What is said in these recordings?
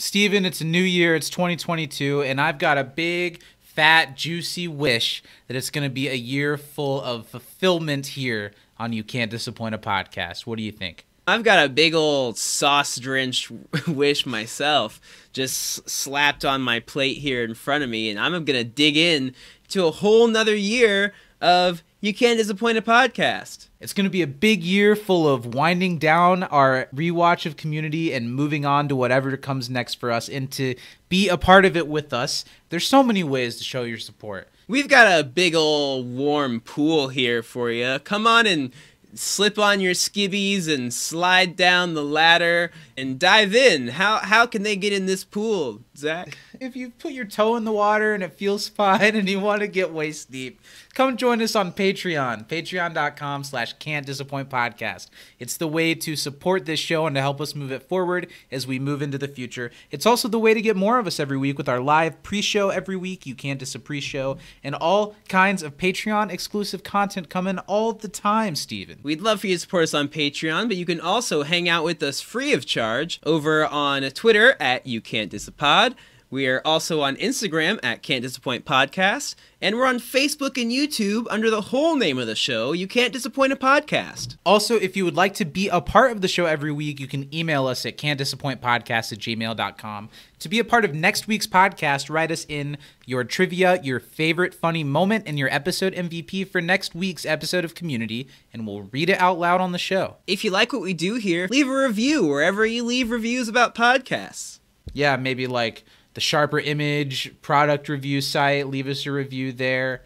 Steven, it's a new year, it's 2022, and I've got a big, fat, juicy wish that it's going to be a year full of fulfillment here on You Can't Disappoint a Podcast. What do you think? I've got a big old sauce-drenched wish myself, just slapped on my plate here in front of me, and I'm going to dig in to a whole nother year of You Can't Disappoint a Podcast. It's going to be a big year full of winding down our rewatch of Community and moving on to whatever comes next for us, and to be a part of it with us. There's so many ways to show your support. We've got a big old warm pool here for you. Come on and slip on your skivvies and slide down the ladder and dive in. How can they get in this pool, Zach? If you put your toe in the water and it feels fine and you want to get waist deep, come join us on Patreon, patreon.com/can'tdisappointpodcast. It's the way to support this show and to help us move it forward as we move into the future. It's also the way to get more of us every week with our live pre-show every week, You Can't Dis a Pre-Show, and all kinds of Patreon exclusive content coming all the time, Steven. We'd love for you to support us on Patreon, but you can also hang out with us free of charge over on Twitter at You Can't Dis a Pod. We are also on Instagram at Can't Disappoint Podcast, and we're on Facebook and YouTube under the whole name of the show, You Can't Disappoint a Podcast. Also, if you would like to be a part of the show every week, you can email us at can'tdisappointpodcast@gmail.com. To be a part of next week's podcast, write us in your trivia, your favorite funny moment, and your episode MVP for next week's episode of Community, and we'll read it out loud on the show. If you like what we do here, leave a review wherever you leave reviews about podcasts. Yeah, maybe like the Sharper Image product review site. Leave us a review there.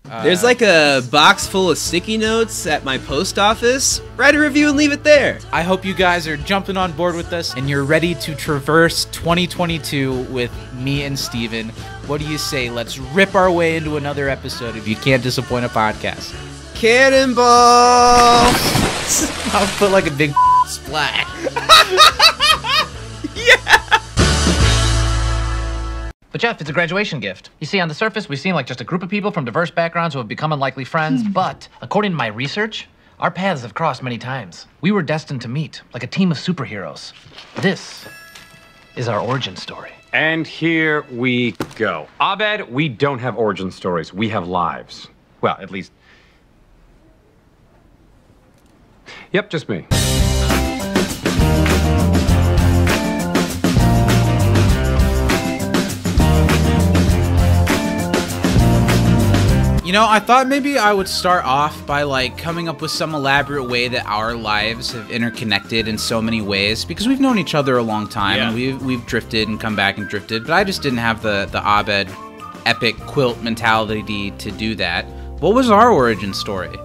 There's like a box full of sticky notes at my post office. Write a review and leave it there. I hope you guys are jumping on board with us and you're ready to traverse 2022 with me and Steven. What do you say? Let's rip our way into another episode of You Can't Disappoint a Podcast. Cannonball! I'll put like a big splash. Yeah! But Jeff, it's a graduation gift. You see, on the surface, we seem like just a group of people from diverse backgrounds who have become unlikely friends, but according to my research, our paths have crossed many times. We were destined to meet, like a team of superheroes. This is our origin story. And here we go. Abed, we don't have origin stories. We have lives. Well, at least... Yep, just me. You know, I thought maybe I would start off by like coming up with some elaborate way that our lives have interconnected in so many ways, because we've known each other a long time. Yeah. And we've drifted and come back and drifted, but I just didn't have the Abed epic quilt mentality to do that. What was our origin story?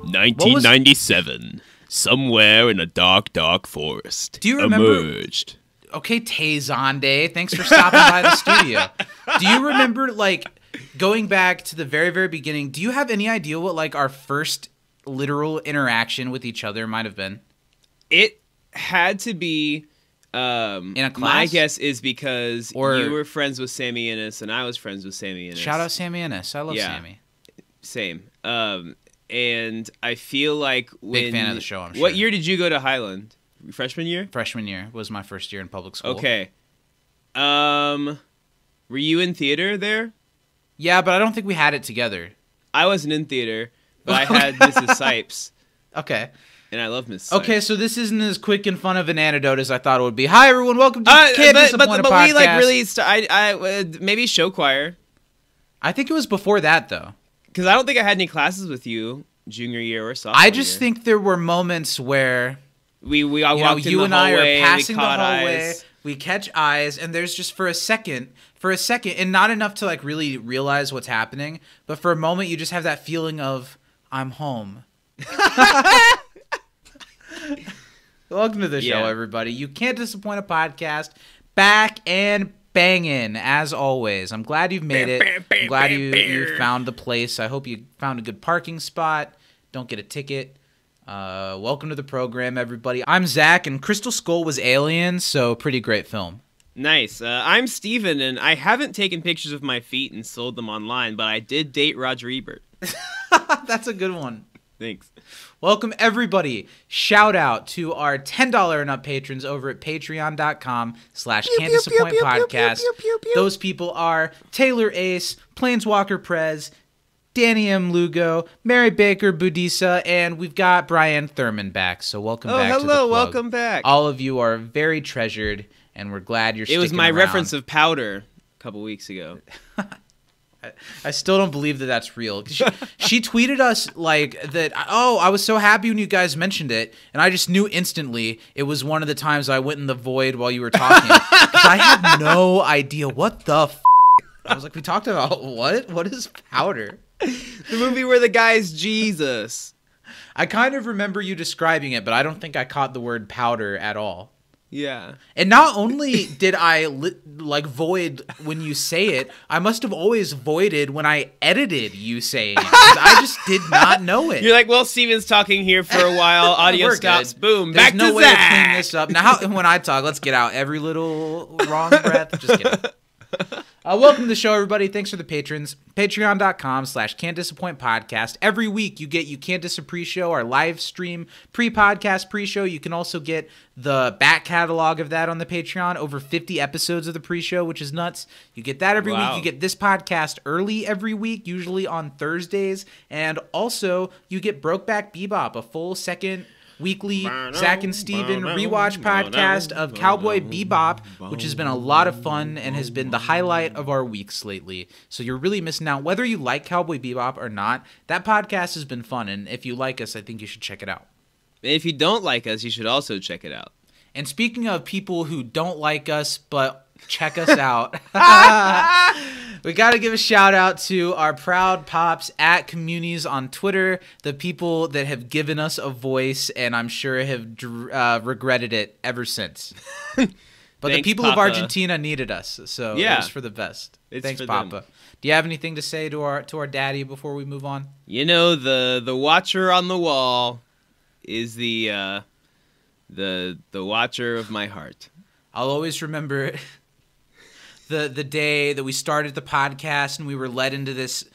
1997. Somewhere in a dark, dark forest. Do you remember? Emerged. Okay, Tay-Zonde, thanks for stopping by the studio. Do you remember, like, going back to the very, very beginning, do you have any idea what, like, our first literal interaction with each other might have been? It had to be... in a class? My guess is because Or- you were friends with Sammy Innes and I was friends with Sammy Innes. Shout out Sammy Innes. I love Yeah. Sammy. Same. And I feel like when... Big fan of the show, I'm sure. What year did you go to Highland? Freshman year? Freshman year was my first year in public school. Okay. Were you in theater there? Yeah, but I don't think we had it together. I wasn't in theater, but I had Mrs. Sipes, Okay. and I love Mrs. Sipes. Okay, so this isn't as quick and fun of an anecdote as I thought it would be. Hi, everyone. Welcome to but Can't Disappoint a Podcast. we like really... maybe show choir. I think it was before that, though. Because I don't think I had any classes with you junior year or sophomore I just year. think there were moments where... We all You know, walked in you the and I hallway, are passing we the caught hallway, eyes. we catch eyes, and there's just for a second, and not enough to like really realize what's happening, but for a moment you just have that feeling of, I'm home. Welcome to the show, Yeah. everybody. You Can't Disappoint a Podcast, back and banging, as always. I'm glad you've made it. I'm glad you found the place. I hope you found a good parking spot. Don't get a ticket. Welcome to the program, everybody. I'm Zach, and Crystal Skull was Alien, so pretty great film. Nice. I'm Steven, and I haven't taken pictures of my feet and sold them online, but I did date Roger Ebert. That's a good one. Thanks. Welcome, everybody. Shout out to our $10 and up patrons over at patreon.com/can'tdisappointpodcast. Those people are Taylor Ace, Planeswalker Prez, Danny M. Lugo, Mary Baker Budisa, and we've got Brian Thurman back. So welcome back to the hello, plug. welcome back. All of you are very treasured, and we're glad you're sticking It was my around. reference of powder a couple weeks ago. I still don't believe that that's real. She tweeted us like that. Oh, I was so happy when you guys mentioned it, and I just knew instantly it was one of the times I went in the void while you were talking. 'Cause I had no idea what the. I was like, we talked about what? What is powder? The movie where the guy's Jesus. I kind of remember you describing it, but I don't think I caught the word powder at all. Yeah. And not only did I void when you say it, I must have always voided when I edited you saying it. 'Cause I just did not know it. You're like, well, Steven's talking here for a while. Audio We're stops. good. Boom. There's back no to way Zach. to clean this up. Now, when I talk, let's get out every little wrong breath. Just kidding. Welcome to the show, everybody. Thanks for the patrons. Patreon.com/can'tdisappointpodcast. Every week you get You Can't Dis a Pre-Show, our live stream pre-podcast pre-show. You can also get the back catalog of that on the Patreon. Over 50 episodes of the pre-show, which is nuts. You get that every week. You get this podcast early every week, usually on Thursdays. And also you get Brokeback Bebop, a full second weekly Zach and Steven rewatch podcast of Cowboy Bebop, which has been a lot of fun and has been the highlight of our weeks lately. So you're really missing out. Whether you like Cowboy Bebop or not, that podcast has been fun. And if you like us, I think you should check it out. And if you don't like us, you should also check it out. And speaking of people who don't like us but check us out, we got to give a shout out to our proud pops at Communities on Twitter, the people that have given us a voice and I'm sure have regretted it ever since. But Thanks, the people Papa. of Argentina needed us, so Yeah. it was for the best. It's Thanks, for Papa. them. Do you have anything to say to our daddy before we move on? You know, the watcher on the wall is the watcher of my heart. I'll always remember the day that we started the podcast and we were led into this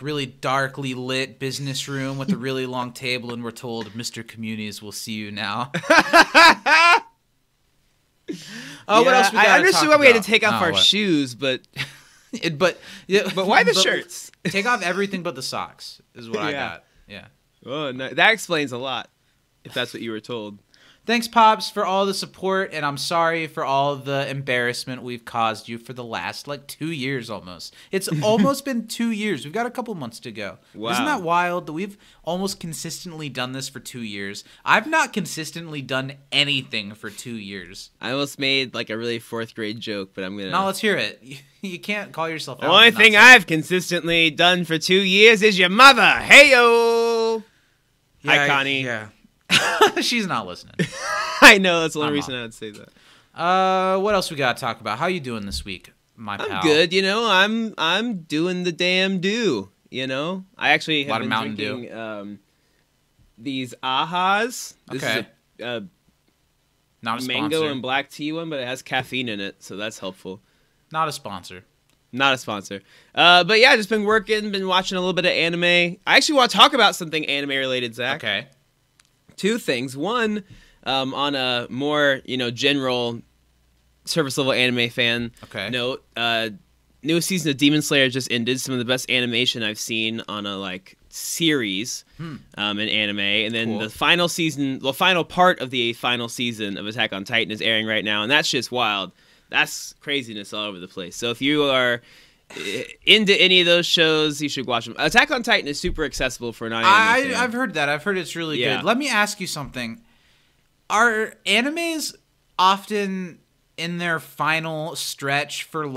really darkly lit business room with a really long table and we're told, Mr. Communities, we'll see you now. What else we got? I understood why we had to take off our shoes, but but why the shirts? Take off everything but the socks is what I Yeah. got. Yeah. Oh, no, that explains a lot, if that's what you were told. Thanks, Pops, for all the support, and I'm sorry for all the embarrassment we've caused you for the last, 2 years almost. It's almost been 2 years. We've got a couple months to go. Wow. Isn't that wild that we've almost consistently done this for 2 years? I've not consistently done anything for 2 years. I almost made, a really fourth grade joke, but I'm going to... Now let's hear it. You can't call yourself out. The only and not thing say- I've consistently done for 2 years is your mother. Hey-o! Hi, Connie. Yeah. She's not listening. I know, that's the only I'm reason off. I would say that. What else we got to talk about? How you doing this week, my pal? I'm good, I'm doing the damn do, I actually A lot have of been Mountain drinking these Ahas. This Okay. is a Not a mango sponsor. and black tea one, but it has caffeine in it, so that's helpful. Not a sponsor. Not a sponsor. But yeah, just been working, been watching a little bit of anime. I actually want to talk about something anime related, Zach. Okay. Two things. One, on a more, general surface level anime fan Okay. note, newest season of Demon Slayer just ended. Some of the best animation I've seen on a series in anime. And then Cool. the final part of the final season of Attack on Titan is airing right now, and that's just wild. That's craziness all over the place. So if you are into any of those shows, you should watch them. Attack on Titan is super accessible for a non-anime fan. I've heard that. I've heard it's really Yeah. good. Let me ask you something. Are animes often in their final stretch for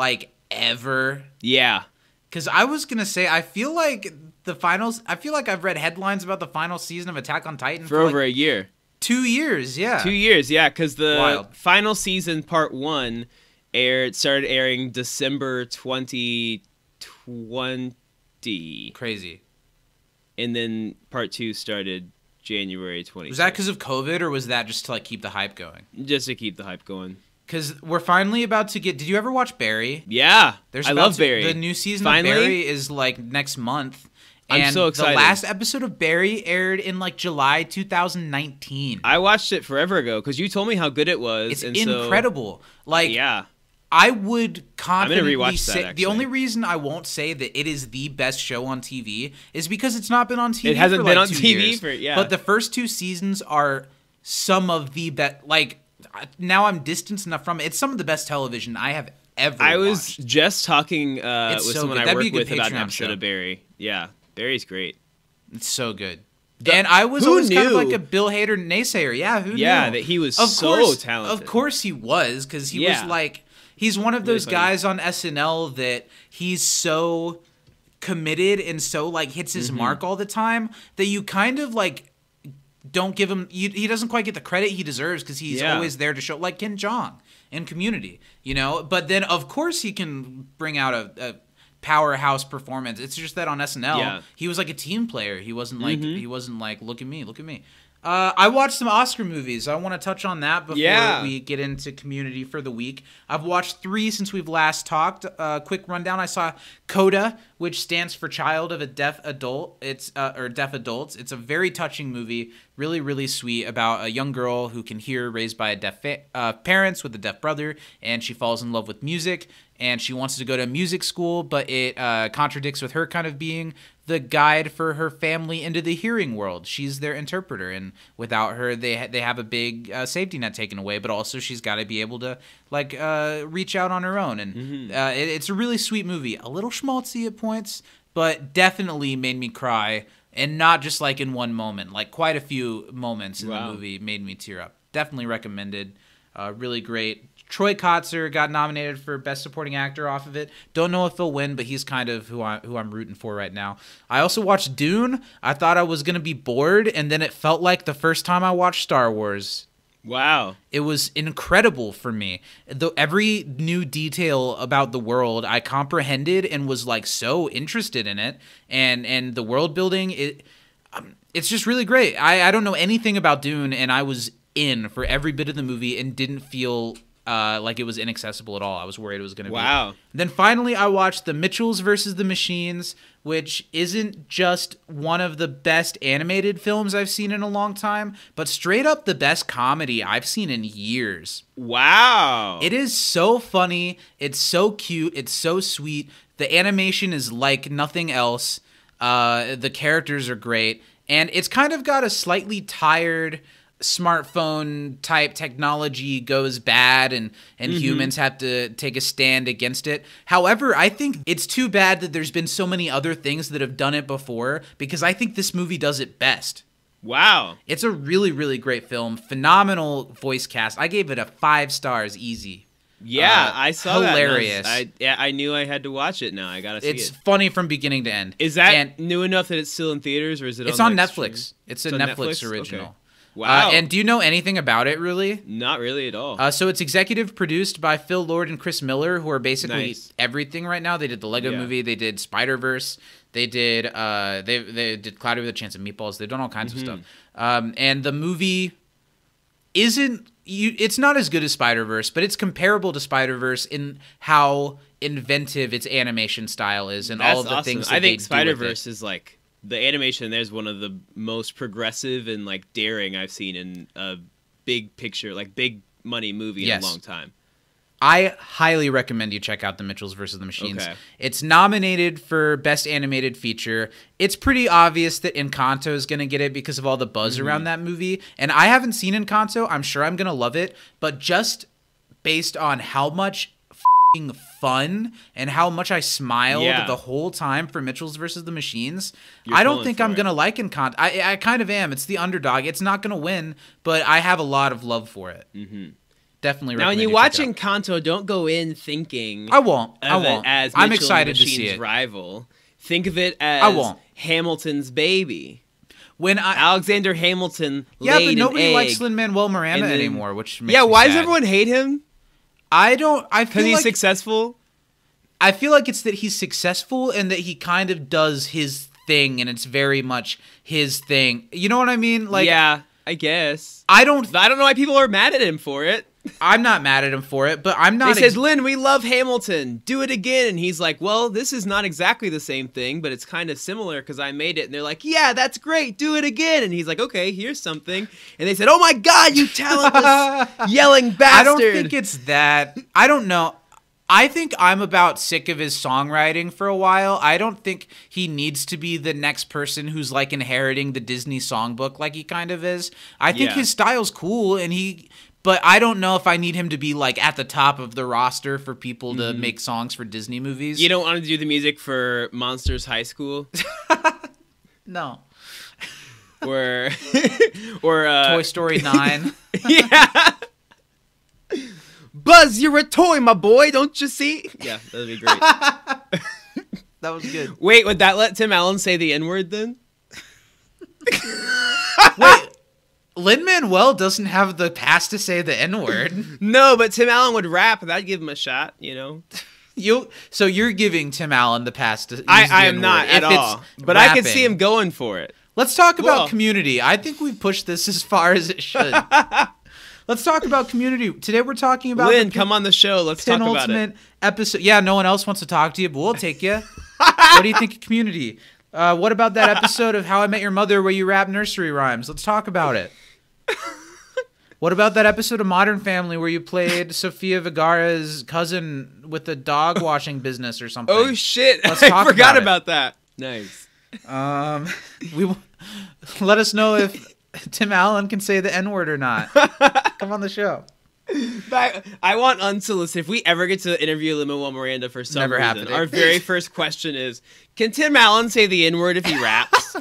ever? Yeah. Because I was going to say, I feel like I've read headlines about the final season of Attack on Titan For over a year. 2 years, yeah. 2 years, yeah, because the Wild. final season, part 1, started airing December 2020. Crazy. And then part 2 started January 2020. Was that because of COVID, or was that just to keep the hype going? Just to keep the hype going. Because we're finally about to get... Did you ever watch Barry? Yeah, I about love to- Barry. The new season Finally? of Barry is next month, And I'm so excited. The last episode of Barry aired in like July 2019. I watched it forever ago because you told me how good it was. It's and incredible. Like, yeah. I would confidently rewatch that, say actually. the only reason I won't say that it is the best show on TV is because it's not been on TV. It hasn't for been like on 2 TV years. for But the first 2 seasons are some of the best. Like, now I'm distanced enough from it. It's some of the best television I have ever. I was watched. just talking with so someone good. I That'd work be a good with about an Patreon episode show. of Barry. Yeah, Barry's great. It's so good. And I was who always kind of knew? like a Bill Hader naysayer. Yeah, who knew? Yeah, that he was so talented. Of course he was, because he was like, he's one of those funny. guys on SNL that he's so committed and so like hits his mark all the time that you kind of like don't give him, he doesn't quite get the credit he deserves because he's always there to show, like Ken Jeong in Community, you know? But then of course he can bring out a powerhouse performance. It's just that on SNL, he was like a team player. He wasn't like look at me. I watched some Oscar movies. I want to touch on that before we get into Community for the week. I've watched 3 since we've last talked. Quick rundown: I saw Coda, which stands for Child of a Deaf Adult. It's or Deaf Adults. It's a very touching movie, really, really sweet, about a young girl who can hear, raised by a deaf parents with a deaf brother, and she falls in love with music. And she wants to go to music school, but it contradicts with her kind of being the guide for her family into the hearing world. She's their interpreter, and without her, they have a big safety net taken away. But also, she's got to be able to like reach out on her own. And it's a really sweet movie, a little schmaltzy at points, but definitely made me cry, and not just like in one moment. Like quite a few moments in the movie made me tear up. Definitely recommended. Really great. Troy Kotsur got nominated for Best Supporting Actor off of it. Don't know if he'll win, but he's kind of who I'm rooting for right now. I also watched Dune. I thought I was going to be bored, and then it felt like the first time I watched Star Wars. Wow. It was incredible for me. Every new detail about the world I comprehended and was like so interested in it. And the world building, it's just really great. I don't know anything about Dune, and I was in for every bit of the movie and didn't feel like it was inaccessible at all. I was worried it was going to be. Wow. Then finally, I watched The Mitchells versus the Machines, which isn't just one of the best animated films I've seen in a long time, but straight up the best comedy I've seen in years. Wow. It is so funny. It's so cute. It's so sweet. The animation is like nothing else. The characters are great. And it's kind of got a slightly tired smartphone type technology goes bad and humans have to take a stand against it. However, I think it's too bad that there's been so many other things that have done it before, because I think this movie does it best. Wow. It's a really, really great film. Phenomenal voice cast. I gave it a 5 stars easy. Yeah, I saw hilarious. that. I knew I had to watch it now. I gotta see It's it. funny from beginning to end. Is that new enough that it's still in theaters, or is it It's on on like, Netflix. streaming? It's a on Netflix Netflix? original. Okay. Wow. And do you know anything about it, really? Not really at all. So it's executive produced by Phil Lord and Chris Miller, who are basically Nice. everything right now. They did the Lego movie. They did Spider-Verse. They did they did Cloudy with a Chance of Meatballs. They've done all kinds of stuff. And the movie it's not as good as Spider-Verse, but it's comparable to Spider-Verse in how inventive its animation style is and all of the things that I they think do with Spider-Verse it. is like the animation there's one of the most progressive and like daring I've seen in a big picture, like big money movie in a long time. I highly recommend you check out The Mitchells vs. the Machines. Okay. It's nominated for Best Animated Feature. It's pretty obvious that Encanto is going to get it because of all the buzz around that movie. And I haven't seen Encanto. I'm sure I'm going to love it. But just based on how much fun and how much I smiled the whole time for Mitchells versus the Machines, I don't think I'm going to like Encanto. I kind of am. It's the underdog. It's not going to win, but I have a lot of love for it. Definitely recommend. Now, when you check watch it out. Encanto, don't go in thinking I won't. As I'm Mitchell excited and to the see Machine's it. rival. Think of it as Hamilton's baby. When Alexander Hamilton but laid nobody an likes egg, Lin-Manuel Miranda and then- anymore, which makes me why does sad. everyone hate him? I Because feel he's like successful? I feel like it's that he's successful and that he kind of does his thing, and it's very much his thing. You know what I mean? Like, yeah, I guess. I don't I don't know why people are mad at him for it. I'm not mad at him for it, but I'm not. They said, Lynn, we love Hamilton. Do it again. And he's like, well, this is not exactly the same thing, but it's kind of similar because I made it. And they're like, yeah, that's great. Do it again. And he's like, okay, here's something. And they said, oh my God, you talentless yelling bastard. I don't think it's that. I don't know. I think I'm about sick of his songwriting for a while. I don't think he needs to be the next person who's like inheriting the Disney songbook like he kind of is. I think his style's cool but I don't know if I need him to be like at the top of the roster for people to make songs for Disney movies. You don't want to do the music for Monsters High School? No. Or Toy Story 9. Yeah. Buzz, you're a toy, my boy. Don't you see? Yeah, that'd be great. That was good. Wait, would that let Tim Allen say the N-word then? Wait, Lin-Manuel doesn't have the pass to say the N-word. No, but Tim Allen would rap. That'd give him a shot, you know? So you're giving Tim Allen the pass to use the I am N-word not at all. But rapping. I could see him going for it. Let's talk about Community. I think we've pushed this as far as it should. Let's talk about Community. Today we're talking about Lynn, come on the show. Let's talk about it. Penultimate episode. Yeah, no one else wants to talk to you, but we'll take you. What do you think of Community? What about that episode of How I Met Your Mother where you rap nursery rhymes? Let's talk about it. What about that episode of Modern Family where you played Sofia Vergara's cousin with the dog washing business or something? Oh shit! Let's I talk forgot about about that. Nice. Let us know if Tim Allen can say the N-word or not. Come on the show. I want unsolicited. If we ever get to interview Lin-Manuel Miranda for some reason, happening. our very first question is, can Tim Allen say the N-word if he raps?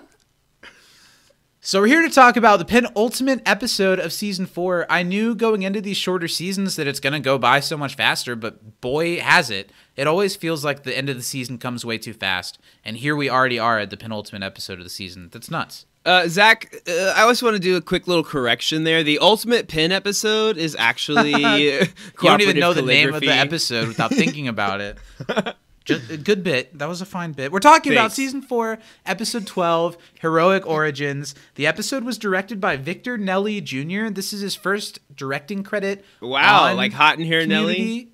So we're here to talk about the penultimate episode of Season 4. I knew going into these shorter seasons that it's going to go by so much faster, but boy, has it. It always feels like the end of the season comes way too fast. And here we already are at the penultimate episode of the season. That's nuts. Zach, I always want to do a quick little correction there. The Ultimate Pin episode is actually You don't even know the name of calligraphy. the episode without thinking about it. Just a good bit. That was a fine bit. We're talking about Season 4, Episode 12, Heroic Origins. The episode was directed by Victor Nelly Jr. This is his first directing credit. Wow, on like hot in here, Community. Nelly?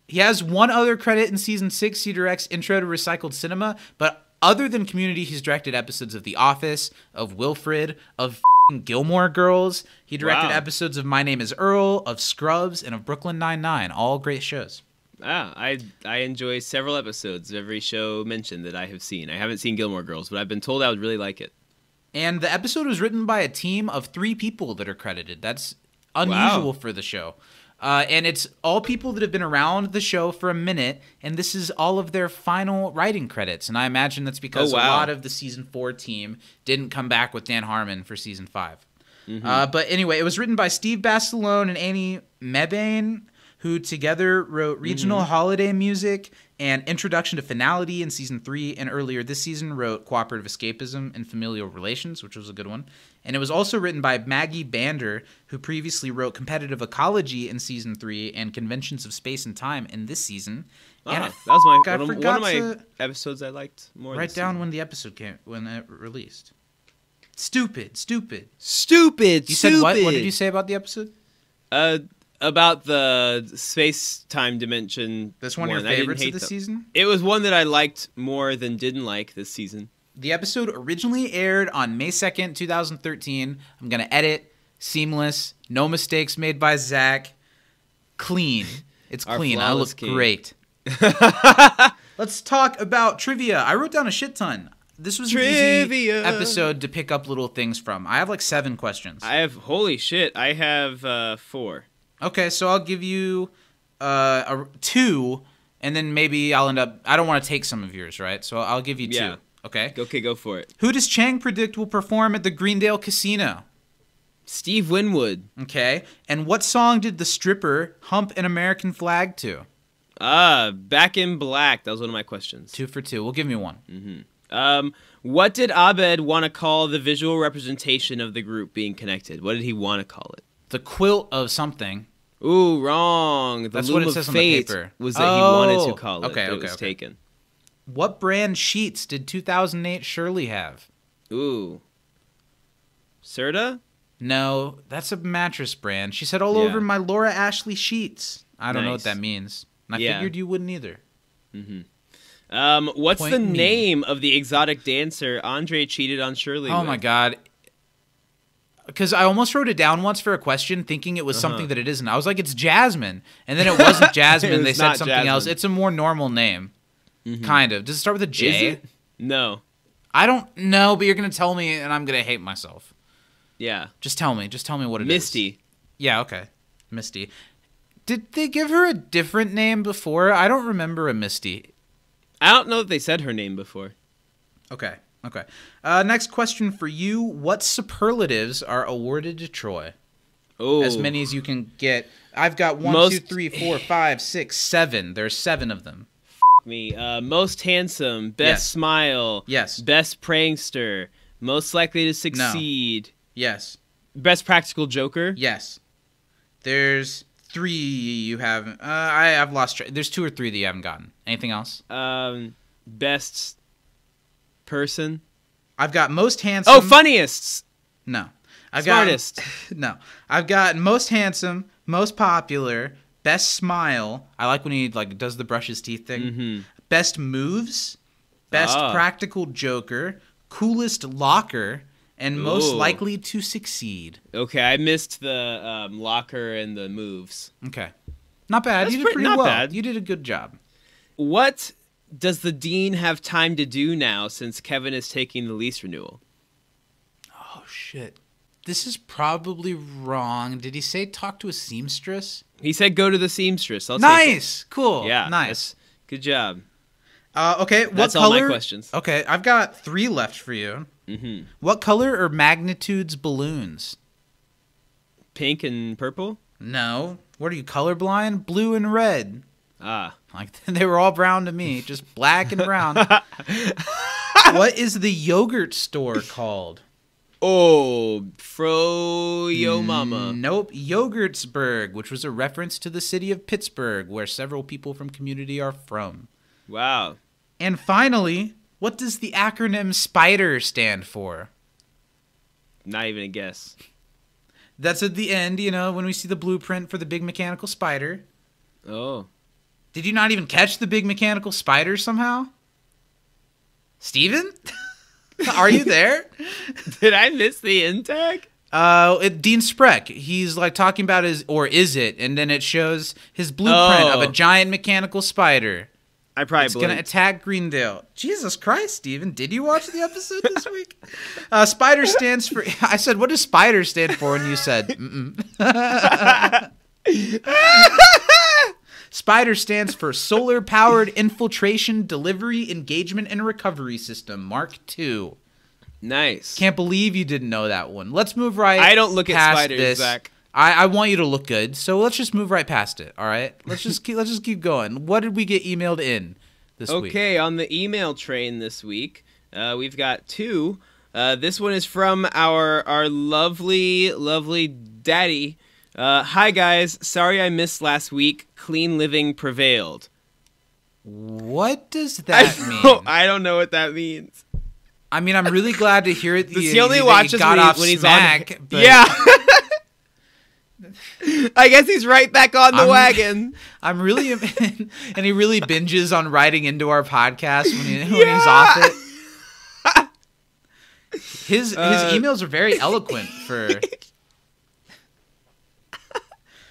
He has one other credit in Season 6. He directs Intro to Recycled Cinema. But other than Community, he's directed episodes of The Office, of Wilfred, of Gilmore Girls. He directed episodes of My Name is Earl, of Scrubs, and of Brooklyn Nine-Nine. All great shows. I enjoy several episodes of every show mentioned that I have seen. I haven't seen Gilmore Girls, but I've been told I would really like it. And the episode was written by a team of 3 people that are credited. That's unusual for the show. And it's all people that have been around the show for a minute, and this is all of their final writing credits. And I imagine that's because a lot of the Season 4 team didn't come back with Dan Harmon for Season 5. But anyway, it was written by Steve Bastellone and Annie Mebane, who together wrote Regional Holiday Music and Introduction to Finality in Season 3, and earlier this season wrote Cooperative Escapism and Familial Relations, which was a good one. And it was also written by Maggie Bander, who previously wrote Competitive Ecology in Season 3 and Conventions of Space and Time in this season. And that was one of my to episodes I liked more. Write down when the episode when it released. Stupid. You said what? What did you say about the episode? About the space-time dimension. That's one of your favorites of the season? It was one that I liked more than didn't like this season. The episode originally aired on May 2nd, 2013. I'm going to edit. Seamless. No mistakes made by Zach. Clean. It's clean. I look great. Let's talk about trivia. I wrote down a shit ton. This was an easy episode to pick up little things from. I have like 7 questions. Holy shit, I have 4. Okay, so I'll give you 2, and then maybe I'll end up... I don't want to take some of yours, right? So I'll give you 2. Yeah. Okay? Okay, go for it. Who does Chang predict will perform at the Greendale Casino? Steve Winwood. Okay. And what song did the stripper hump an American flag to? Back in Black. That was one of my questions. 2 for 2. We'll give me 1. What did Abed want to call the visual representation of the group being connected? What did he want to call it? The quilt of something. Ooh, wrong. That's what it says on the paper. Was that he wanted to call it. Okay, but it was taken. What brand sheets did 2008 Shirley have? Ooh. Serta? No, that's a mattress brand. She said all over my Laura Ashley sheets. I don't know what that means. And I figured you wouldn't either. What's the name of the exotic dancer Andre cheated on Shirley with? Oh my God. Because I almost wrote it down once for a question thinking it was something that it isn't. I was like, it's Jasmine. And then it wasn't Jasmine. They said something else. It's a more normal name. Kind of. Does it start with a J? Is it? No. I don't know, but you're going to tell me and I'm going to hate myself. Yeah. Just tell me. Just tell me what it is. Misty. Yeah, okay. Misty. Did they give her a different name before? I don't remember a Misty. I don't know if they said her name before. Okay. Next question for you. What superlatives are awarded to Troy? Oh. As many as you can get. I've got 1, 2, 3, 4, 5, 6, 7. There's 7 of them. Me. Most handsome, best smile, best prankster, most likely to succeed. No. Yes. Best practical joker. Yes. There's 3 you haven't. I've lost track. There's 2 or 3 that you haven't gotten. Anything else? Best person. I've got most handsome. Oh, funniest. No. Smartest. No. I've got most handsome, most popular, best smile. I like when he does the brush his teeth thing. Best moves, best practical joker, coolest locker, and most likely to succeed. Okay, I missed the locker and the moves. Okay. Not bad. You did pretty well. Bad. You did a good job. What does the dean have time to do now since Kevin is taking the lease renewal? Oh, shit. This is probably wrong. Did he say talk to a seamstress? He said go to the seamstress. Nice. Cool. Yeah. Nice. Good job. Okay. That's all my questions. Okay. I've got 3 left for you. What color are Magnitude's balloons? Pink and purple? No. What are you, colorblind? Blue and red. They were all brown to me. Just black and brown. What is the yogurt store called? Oh, Fro-Yo Mama. Nope. Yogurtsburg, which was a reference to the city of Pittsburgh, where several people from Community are from. Wow. And finally, what does the acronym SPIDER stand for? Not even a guess. That's at the end, when we see the blueprint for the big mechanical spider. Oh. Did you not even catch the big mechanical spider somehow? Steven? Are you there? Did I miss the intake? Dean Spreck. He's talking about or is it? And then it shows his blueprint of a giant mechanical spider. I probably It's going to attack Greendale. Jesus Christ, Steven. Did you watch the episode this week? Spider stands for... I said, what does spider stand for? And you said, SPIDER stands for Solar Powered Infiltration, Delivery, Engagement, and Recovery System, Mark II. Nice. Can't believe you didn't know that one. Let's move right I don't look past at spiders, this. Zach. I want you to look good, so let's just move right past it, all right? Let's just keep going. What did we get emailed in this week? Okay, on the email train this week, we've got 2. This one is from our lovely, lovely daddy. Hi, guys. Sorry I missed last week. Clean living prevailed. What does that mean? I don't know what that means. I mean, I'm really glad to hear it. He only watches when he's smack, on. But yeah. I guess he's right back on the wagon. I'm really, and he really binges on writing into our podcast when he's off it. His emails are very eloquent for.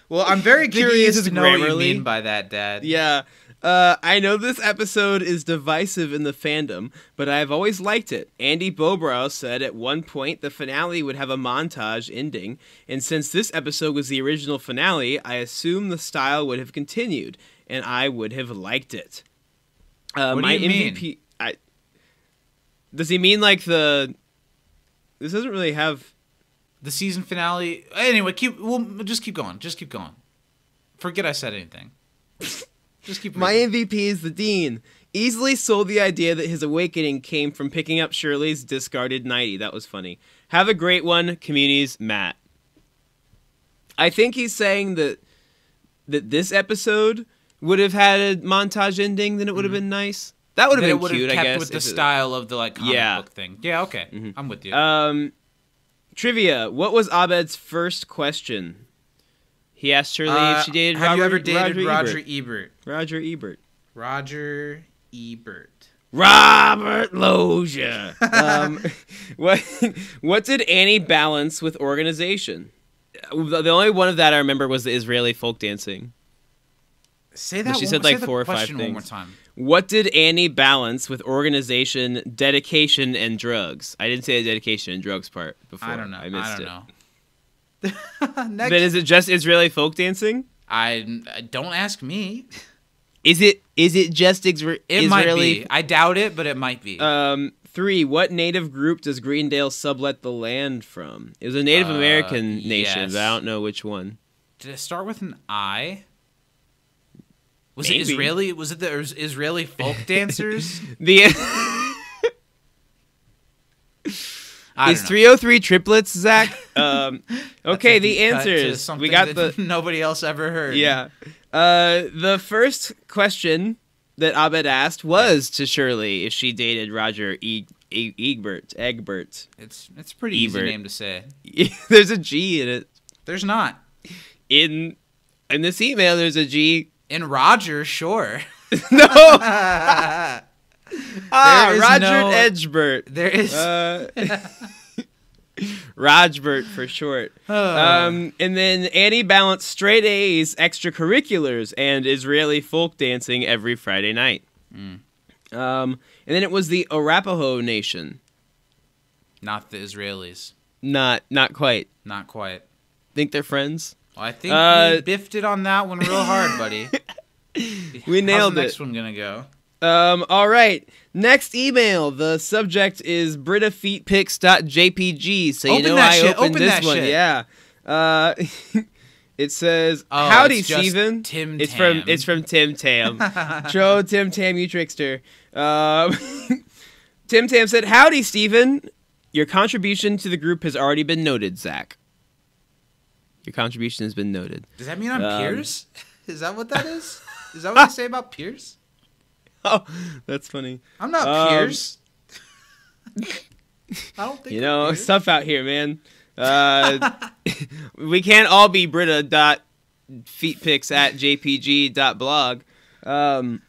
Well, I'm very curious to know what you mean by that, Dad. Yeah. I know this episode is divisive in the fandom, but I've always liked it. Andy Bobrow said at one point the finale would have a montage ending, and since this episode was the original finale, I assume the style would have continued, and I would have liked it. What do you mean? MVP... Does he mean This doesn't really have... The season finale... Anyway, just keep going. Just keep going. Forget I said anything. Just keep reading. My MVP is the Dean. Easily sold the idea that his awakening came from picking up Shirley's discarded nightie. That was funny. Have a great one, Communities, Matt. I think he's saying that this episode would have had a montage ending, then it would have been nice. That would have been cute, I guess. With the style of the comic book thing. Yeah, okay. I'm with you. Trivia. What was Abed's first question? He asked Shirley if she dated have Robert, you ever dated Roger Ebert? Roger Ebert. Roger Ebert. Robert Loggia. What did Annie balance with organization? The only one of that I remember was the Israeli folk dancing. Say that. She one, said say like the 4 or 5 question things. one more time. What did Annie balance with organization, dedication, and drugs? I didn't say the dedication and drugs part before. I don't know. I missed it. Next. But is it just Israeli folk dancing? I don't ask me. Is it just Israeli? It might be. I doubt it, but it might be. 3. What native group does Greendale sublet the land from? It was a Native American nation, yes. but I don't know which one. Did it start with an I? Was Maybe. it Israeli? Was it the Israeli folk dancers? The I Is don't know. 303 triplets, Zach? Okay, That's a the deep cut to answers. something We got that the nobody else ever heard. yeah. The first question that Abed asked was to Shirley if she dated Roger Egbert. It's a pretty easy Ebert. name to say. There's a G in it. There's not. In this email, there's a G. In Roger, sure. No. There is Roger no- Edgebert. There is. Rajbert for short. And then Annie balanced straight A's, extracurriculars, and Israeli folk dancing every Friday night. And then it was the Arapaho Nation. Not the Israelis. Not quite. Not quite. Think they're friends? Well, I think we biffed it on that one real hard, buddy. We nailed How's the it. next one gonna go? All right. Next email. The subject is BritaFeetPics.jpg. So you Open know that I shit. opened Open this that one. shit. Yeah. It says, Oh, "Howdy, it's just Steven." Tim It's Tam. from Tim Tam. Tro Tim Tam, you trickster. Tim Tam said, "Howdy, Steven. Your contribution to the group has already been noted, Zach. Your contribution has been noted." Does that mean I'm Piers? Is that what that is? Is that what they say about Piers? Oh, that's funny. I'm not Piers. I don't think You I'm know, Piers. it's tough out here, man. We can't all be Brita.feetpics@jpg.blog.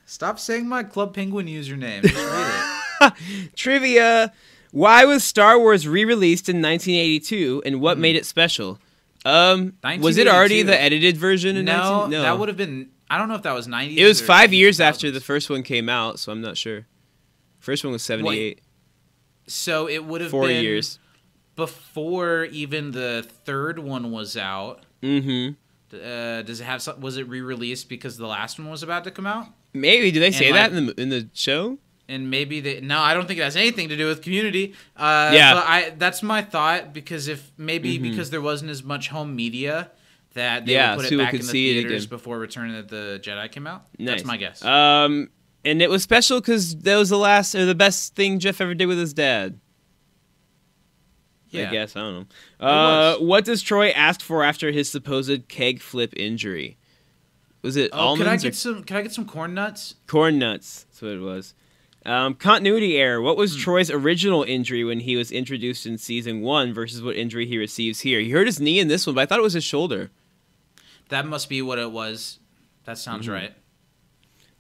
Stop saying my Club Penguin username. Just read it. Trivia. Why was Star Wars re-released in 1982, and what made it special? Was it already 1982. the edited version in No, 19... No, that would have been. I don't know if that was 90s. It was or 5 years 2000s. after the first one came out, so I'm not sure. First one was 78. So it would have 4 been years. before even the third one was out. Mm-hmm. Does it have? Was it re-released because the last one was about to come out? Maybe. Do they say like- that in the show? And maybe they. No, I don't think it has anything to do with Community. Yeah. But that's my thought, because if maybe because there wasn't as much home media that they Yeah, would put so it we back could in the see it theaters again. before Return of the Jedi came out. Nice. That's my guess. And it was special because that was the best thing Jeff ever did with his dad. Yeah. I guess. I don't know. was. What does Troy ask for after his supposed keg flip injury? Was it Oh, could I almonds or get some? Can I get some corn nuts? corn nuts? That's what it was. Continuity error. What was Troy's original injury when he was introduced in season 1 versus what injury he receives here? He hurt his knee in this one, but I thought it was his shoulder. That must be what it was. That sounds right.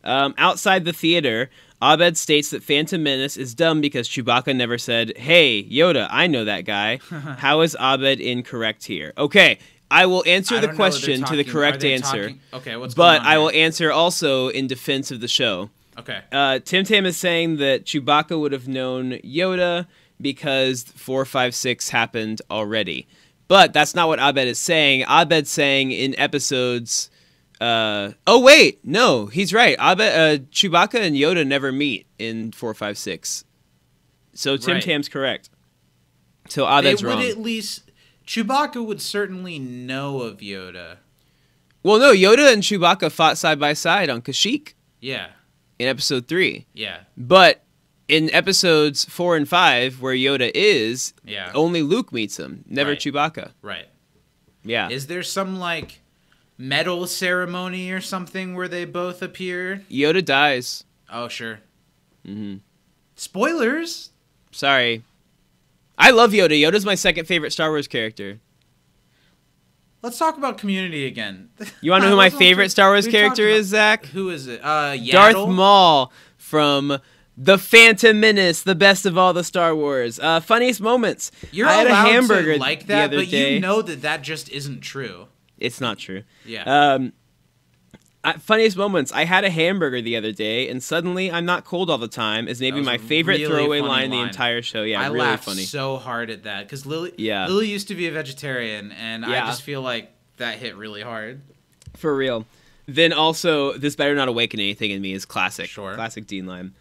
Outside the theater, Abed states that Phantom Menace is dumb because Chewbacca never said, "Hey, Yoda, I know that guy." How is Abed incorrect here? Okay, I will answer I the don't know, they're question to the talking- correct are they answer, talking- Okay, what's going but on I here? will answer also in defense of the show. Okay. Tim Tam is saying that Chewbacca would have known Yoda because 4, 5, 6 happened already. But that's not what Abed is saying. Abed's saying in episodes... oh, wait! No, he's right. Chewbacca and Yoda never meet in 4, 5, 6. So Tim Right. Tam's correct. So Abed's They would wrong. at least... Chewbacca would certainly know of Yoda. Well, no, Yoda and Chewbacca fought side by side on Kashyyyk Yeah. in episode 3. Yeah. But in episodes 4 and 5, where Yoda is, Yeah. only Luke meets him, never Right. Chewbacca. Right. Yeah. Is there some, like, medal ceremony or something where they both appear? Yoda dies. Oh, sure. Mm-hmm. Spoilers! Sorry. I love Yoda. Yoda's my second favorite Star Wars character. Let's talk about Community again. You want to know who my favorite Star Wars character is, Zach? Who is it? Darth Maul from The Phantom Menace, the best of all the Star Wars. Funniest moments. You're I had allowed a hamburger to like that, the other but day. you know that just isn't true. It's not true. Yeah. Funniest moments. I had a hamburger the other day, and suddenly I'm not cold all the time is maybe my favorite really throwaway funny line in the line. entire show. Yeah, I really laughed funny. so hard at that because Lily used to be a vegetarian, and I just feel like that hit really hard. For real. Then also, This Better Not Awaken Anything in Me is classic. Sure. Classic Dean line.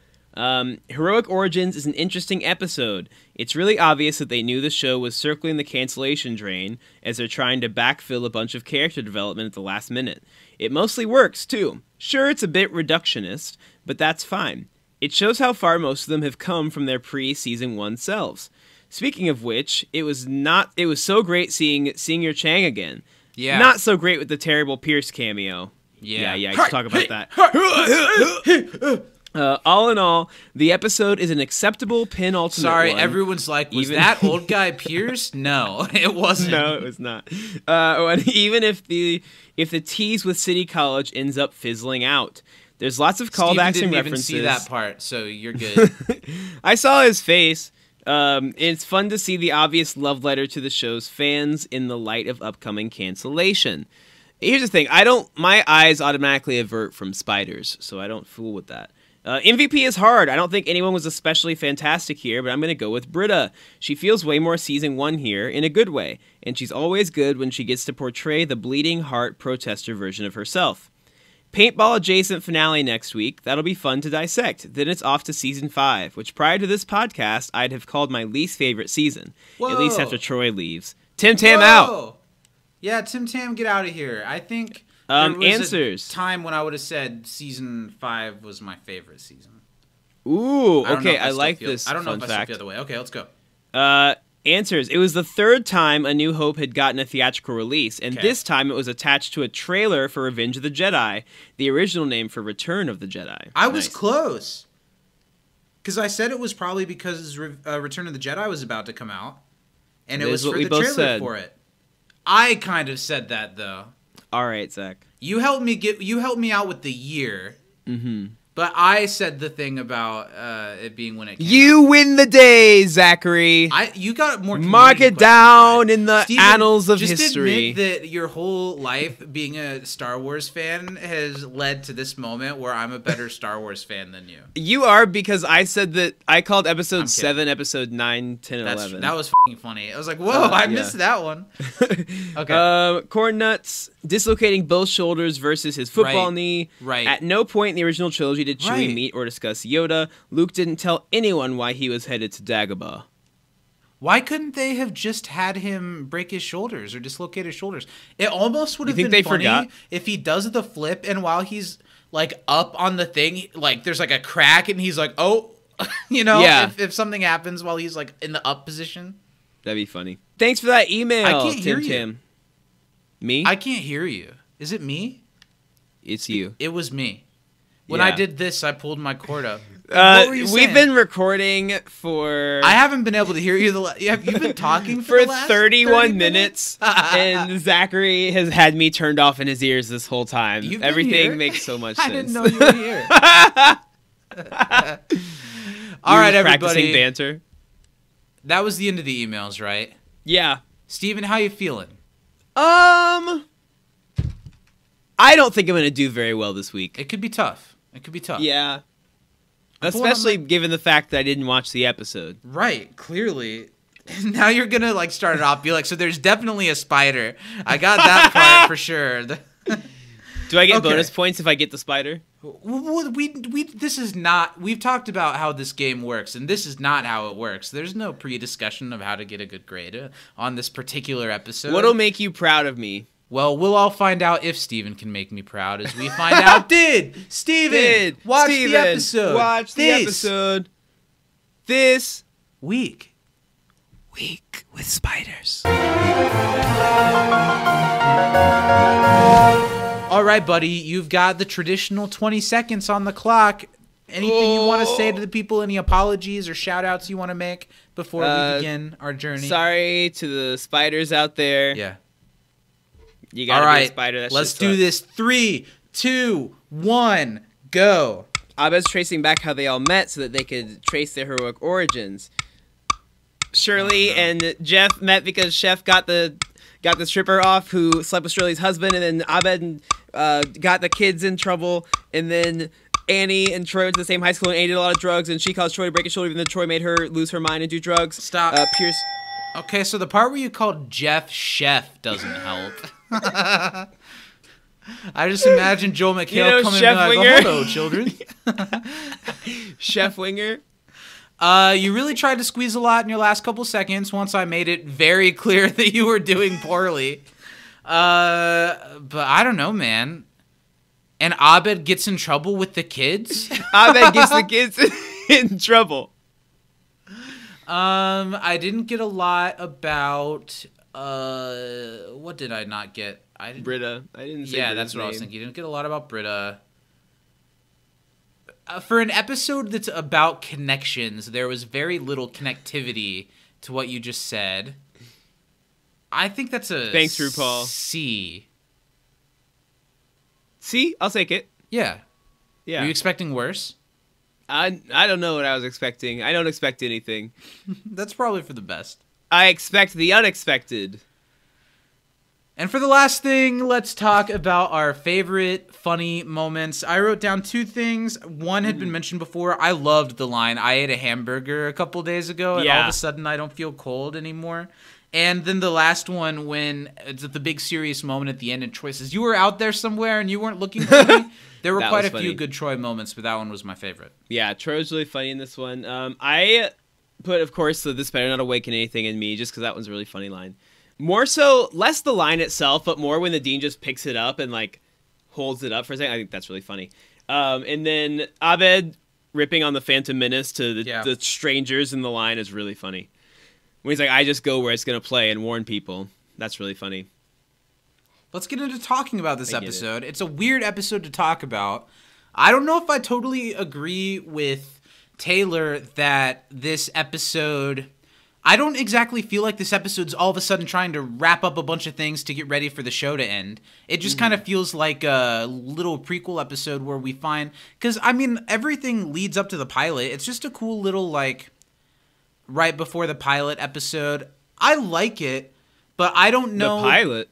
Heroic Origins is an interesting episode. It's really obvious that they knew the show was circling the cancellation drain as they're trying to backfill a bunch of character development at the last minute. It mostly works, too. Sure, it's a bit reductionist, but that's fine. It shows how far most of them have come from their pre-season 1 selves. Speaking of which, it was so great seeing Senior Chang again. Yeah. Not so great with the terrible Pierce cameo. Yeah, I should talk about that. All in all, the episode is an acceptable penultimate Sorry, one. everyone's like, was that old guy Pierce? No, it wasn't. No, it was not. Even if the tease with City College ends up fizzling out. There's lots of callbacks and references. Steven didn't even see that part, so you're good. I saw his face. It's fun to see the obvious love letter to the show's fans in the light of upcoming cancellation. Here's the thing. My eyes automatically avert from spiders, so I don't fool with that. MVP is hard. I don't think anyone was especially fantastic here, but I'm going to go with Britta. She feels way more season 1 here, in a good way, and she's always good when she gets to portray the bleeding heart protester version of herself. Paintball adjacent finale next week. That'll be fun to dissect. Then it's off to season 5, which prior to this podcast, I'd have called my least favorite season. Whoa. At least after Troy leaves. Tim Tam out. Yeah, Tim Tam, get out of here. I think there was answers. a time when I would have said season 5 was my favorite season. Ooh, okay, I like this. I don't know if fun I fact. feel the other way. Okay, let's go. Answers. It was the third time A New Hope had gotten a theatrical release, and this time it was attached to a trailer for Revenge of the Jedi, the original name for Return of the Jedi. I was close. Because I said it was probably because Return of the Jedi was about to come out, and it was for the trailer for it. I kind of said that, though. All right, Zach. You helped me out with the year. Mm-hmm. But I said the thing about it being when it came You out. win the day, Zachary. You got more. Mark it down right. in the Steven, annals of just history. Admit that your whole life being a Star Wars fan has led to this moment where I'm a better Star Wars fan than you. You are, because I said that I called episode 7, episode 9, 10, and 11. That was f***ing funny. I was like, whoa, I missed that one. Okay. Corn Nuts dislocating both shoulders versus his football knee. Right. At no point in the original trilogy did Chewie meet or discuss Yoda. Luke didn't tell anyone why he was headed to Dagobah. Why couldn't they have just had him break his shoulders or dislocate his shoulders? It almost would have been funny if he does the flip and while he's like up on the thing, like there's like a crack and he's like, oh, if something happens while he's like in the up position. That'd be funny. Thanks for that email, I can't hear you. Tim. Me? I can't hear you. Is it me? It's you. It was me. When I did this, I pulled my cord up. What were you saying? We've been recording for... I haven't been able to hear you. You've been talking for the last 31 minutes, and Zachary has had me turned off in his ears this whole time. Everything makes so much sense. I didn't know you were here. All right, everybody. Practicing banter. That was the end of the emails, right? Yeah. Steven, how you feeling? I don't think I'm going to do very well this week. It could be tough. Yeah. Especially given the fact that I didn't watch the episode. Right, clearly. Now you're going to like start it off, be like, so there's definitely a spider. I got that part for sure. Do I get bonus points if I get the spider? This is not, we've talked about how this game works, and this is not how it works. There's no pre-discussion of how to get a good grade on this particular episode. What'll make you proud of me? Well, we'll all find out if Steven can make me proud as we find out. Did Steven watch the episode? Watch the episode this week with spiders. All right, buddy, you've got the traditional 20 seconds on the clock. Anything you want to say to the people? Any apologies or shout outs you want to make before we begin our journey? Sorry to the spiders out there. Yeah. You gotta be a spider. That Let's shit do sucks. this. 3, 2, 1, go. Abed's tracing back how they all met so that they could trace their heroic origins. Shirley and Jeff met because Chef got the stripper off who slept with Shirley's husband, and then Abed got the kids in trouble, and then Annie and Troy went to the same high school, and Annie did a lot of drugs, and she caused Troy to break his shoulder, even though Troy made her lose her mind and do drugs. Stop. Pierce. Okay, so the part where you called Jeff Chef doesn't help. I just imagine Joel McHale coming Chef in and Winger? like, hello, children. Chef Winger. You really tried to squeeze a lot in your last couple seconds once I made it very clear that you were doing poorly. But I don't know, man. And Abed gets in trouble with the kids? Abed gets the kids in trouble. I didn't get a lot about what did I not get? Britta. I didn't say Yeah, Britta's that's what I was name. thinking. You didn't get a lot about Britta. For an episode that's about connections, there was very little connectivity to what you just said. I think that's a Thanks, RuPaul. C. See? I'll take it. Yeah. Yeah. Were you expecting worse? I don't know what I was expecting. I don't expect anything. That's probably for the best. I expect the unexpected. And for the last thing, let's talk about our favorite funny moments. I wrote down 2 things. One had been mentioned before. I loved the line, I ate a hamburger a couple days ago, and all of a sudden I don't feel cold anymore. And then the last one, when it's at the big serious moment at the end, and Troy says, you were out there somewhere and you weren't looking for me. There were quite a few good Troy moments, but that one was my favorite. Yeah, Troy was really funny in this one. I put, of course, this better not awaken anything in me, just because that one's a really funny line. More so, less the line itself, but more when the dean just picks it up and like holds it up for a second. I think that's really funny. And then Abed ripping on the Phantom Menace to the strangers in the line is really funny. When he's like, I just go where it's going to play and warn people. That's really funny. Let's get into talking about this episode. It's a weird episode to talk about. I don't know if I totally agree with Taylor that this episode... I don't exactly feel like this episode's all of a sudden trying to wrap up a bunch of things to get ready for the show to end. It just kind of feels like a little prequel episode where we find... Because, I mean, everything leads up to the pilot. It's just a cool little, like, right before the pilot episode. I like it, but I don't know... The pilot?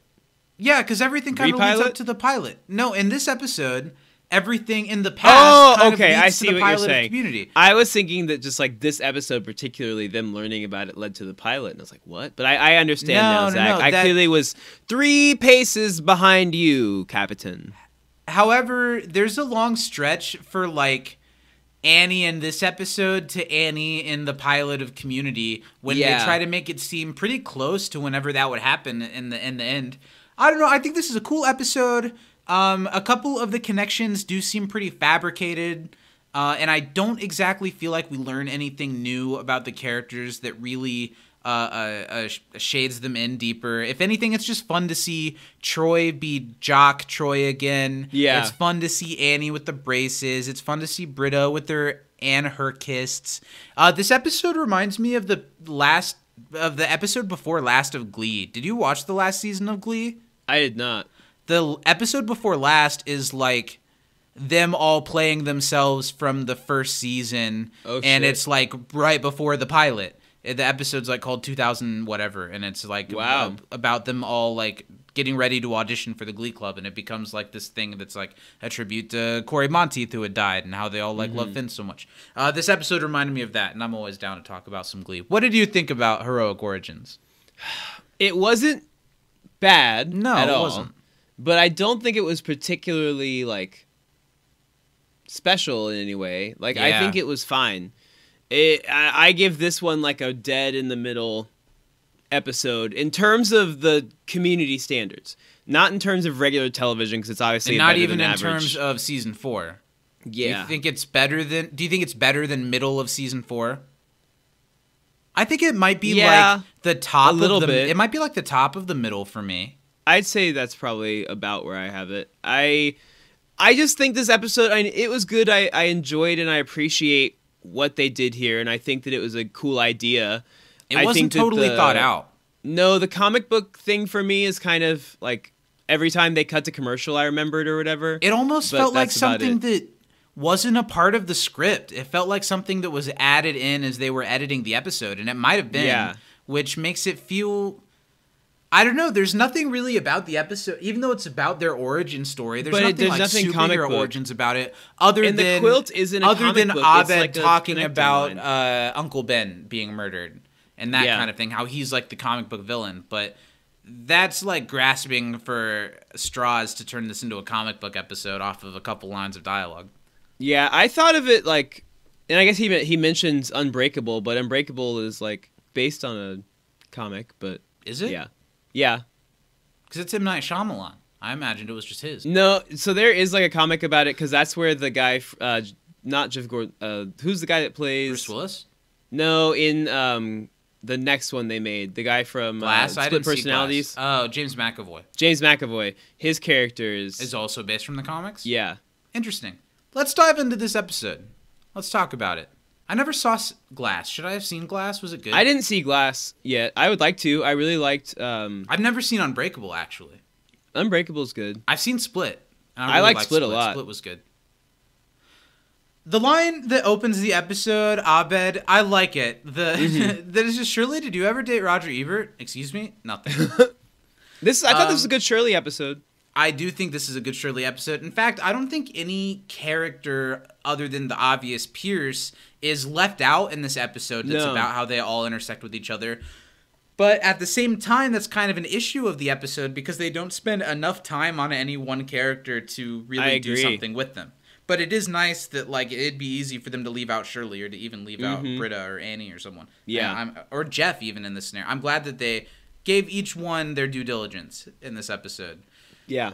Yeah, because everything kind of leads up to the pilot. No, in this episode... Everything in the past kind of leads to the pilot of Community. I was thinking that just like this episode, particularly them learning about it, led to the pilot, and I was like, "What?" But I understand now, Zach. I clearly was 3 paces behind you, Capitan. However, there's a long stretch for like Annie in this episode to Annie in the pilot of Community when they try to make it seem pretty close to whenever that would happen in the end. I don't know. I think this is a cool episode. A couple of the connections do seem pretty fabricated, and I don't exactly feel like we learn anything new about the characters that really shades them in deeper. If anything, it's just fun to see Troy be jock Troy again. Yeah. It's fun to see Annie with the braces. It's fun to see Britta with her anarchists. This episode reminds me of the episode before last of Glee. Did you watch the last season of Glee? I did not. The episode before last is like them all playing themselves from the first season, and it's like right before the pilot. The episode's like called 2000 whatever, and it's like about them all like getting ready to audition for the Glee Club, and it becomes like this thing that's like a tribute to Corey Monteith who had died and how they all like love Finn so much. This episode reminded me of that, and I'm always down to talk about some Glee. What did you think about Heroic Origins? It wasn't bad at all. It wasn't. But I don't think it was particularly, like, special in any way. Like, I think it was fine. I give this one, like, a dead-in-the-middle episode in terms of the Community standards. Not in terms of regular television, because it's obviously not better even than in average. terms of Season 4. Yeah. Do you think it's better than middle of Season 4? I think it might be, like, the top a little of the... bit. It might be, like, the top of the middle for me. I'd say that's probably about where I have it. I I just think this episode, it was good. I enjoyed and I appreciate what they did here, and I think that it was a cool idea. It wasn't totally thought out. No, the comic book thing for me is kind of like every time they cut to commercial, I remembered or whatever. It almost felt like something that wasn't a part of the script. It felt like something that was added in as they were editing the episode, and it might have been, which makes it feel... I don't know. There's nothing really about the episode, even though it's about their origin story. There's nothing superhero origins about it, other than the quilt isn't a other comic than book. Abed like talking about Uncle Ben being murdered and that kind of thing. How he's like the comic book villain, but that's like grasping for straws to turn this into a comic book episode off of a couple lines of dialogue. Yeah, I thought of it like, and I guess he mentions Unbreakable, but Unbreakable is like based on a comic, but is it? Yeah. Because it's M. Night Shyamalan. I imagined it was just his. No, so there is like a comic about it, because that's where the guy, not Jeff Gordon, who's the guy that plays... Bruce Willis? No, in the next one they made. The guy from Glass? Split Personalities. Oh, James McAvoy. James McAvoy. His character is also based from the comics? Yeah. Interesting. Let's dive into this episode. Let's talk about it. I never saw Glass. Should I have seen Glass? Was it good? I didn't see Glass yet. I would like to. I really liked... I've never seen Unbreakable, actually. Unbreakable's good. I've seen Split. I like Split a lot. Split was good. The line that opens the episode, Abed, I like it. That is just, Shirley, did you ever date Roger Ebert? Excuse me? Nothing. I thought this was a good Shirley episode. I do think this is a good Shirley episode. In fact, I don't think any character other than the obvious Pierce is left out in this episode that's about how they all intersect with each other. But at the same time, that's kind of an issue of the episode because they don't spend enough time on any one character to really do something with them. But it is nice that like it'd be easy for them to leave out Shirley or to even leave out Britta or Annie or someone. Yeah. Or Jeff even in this scenario. I'm glad that they gave each one their due diligence in this episode. Yeah.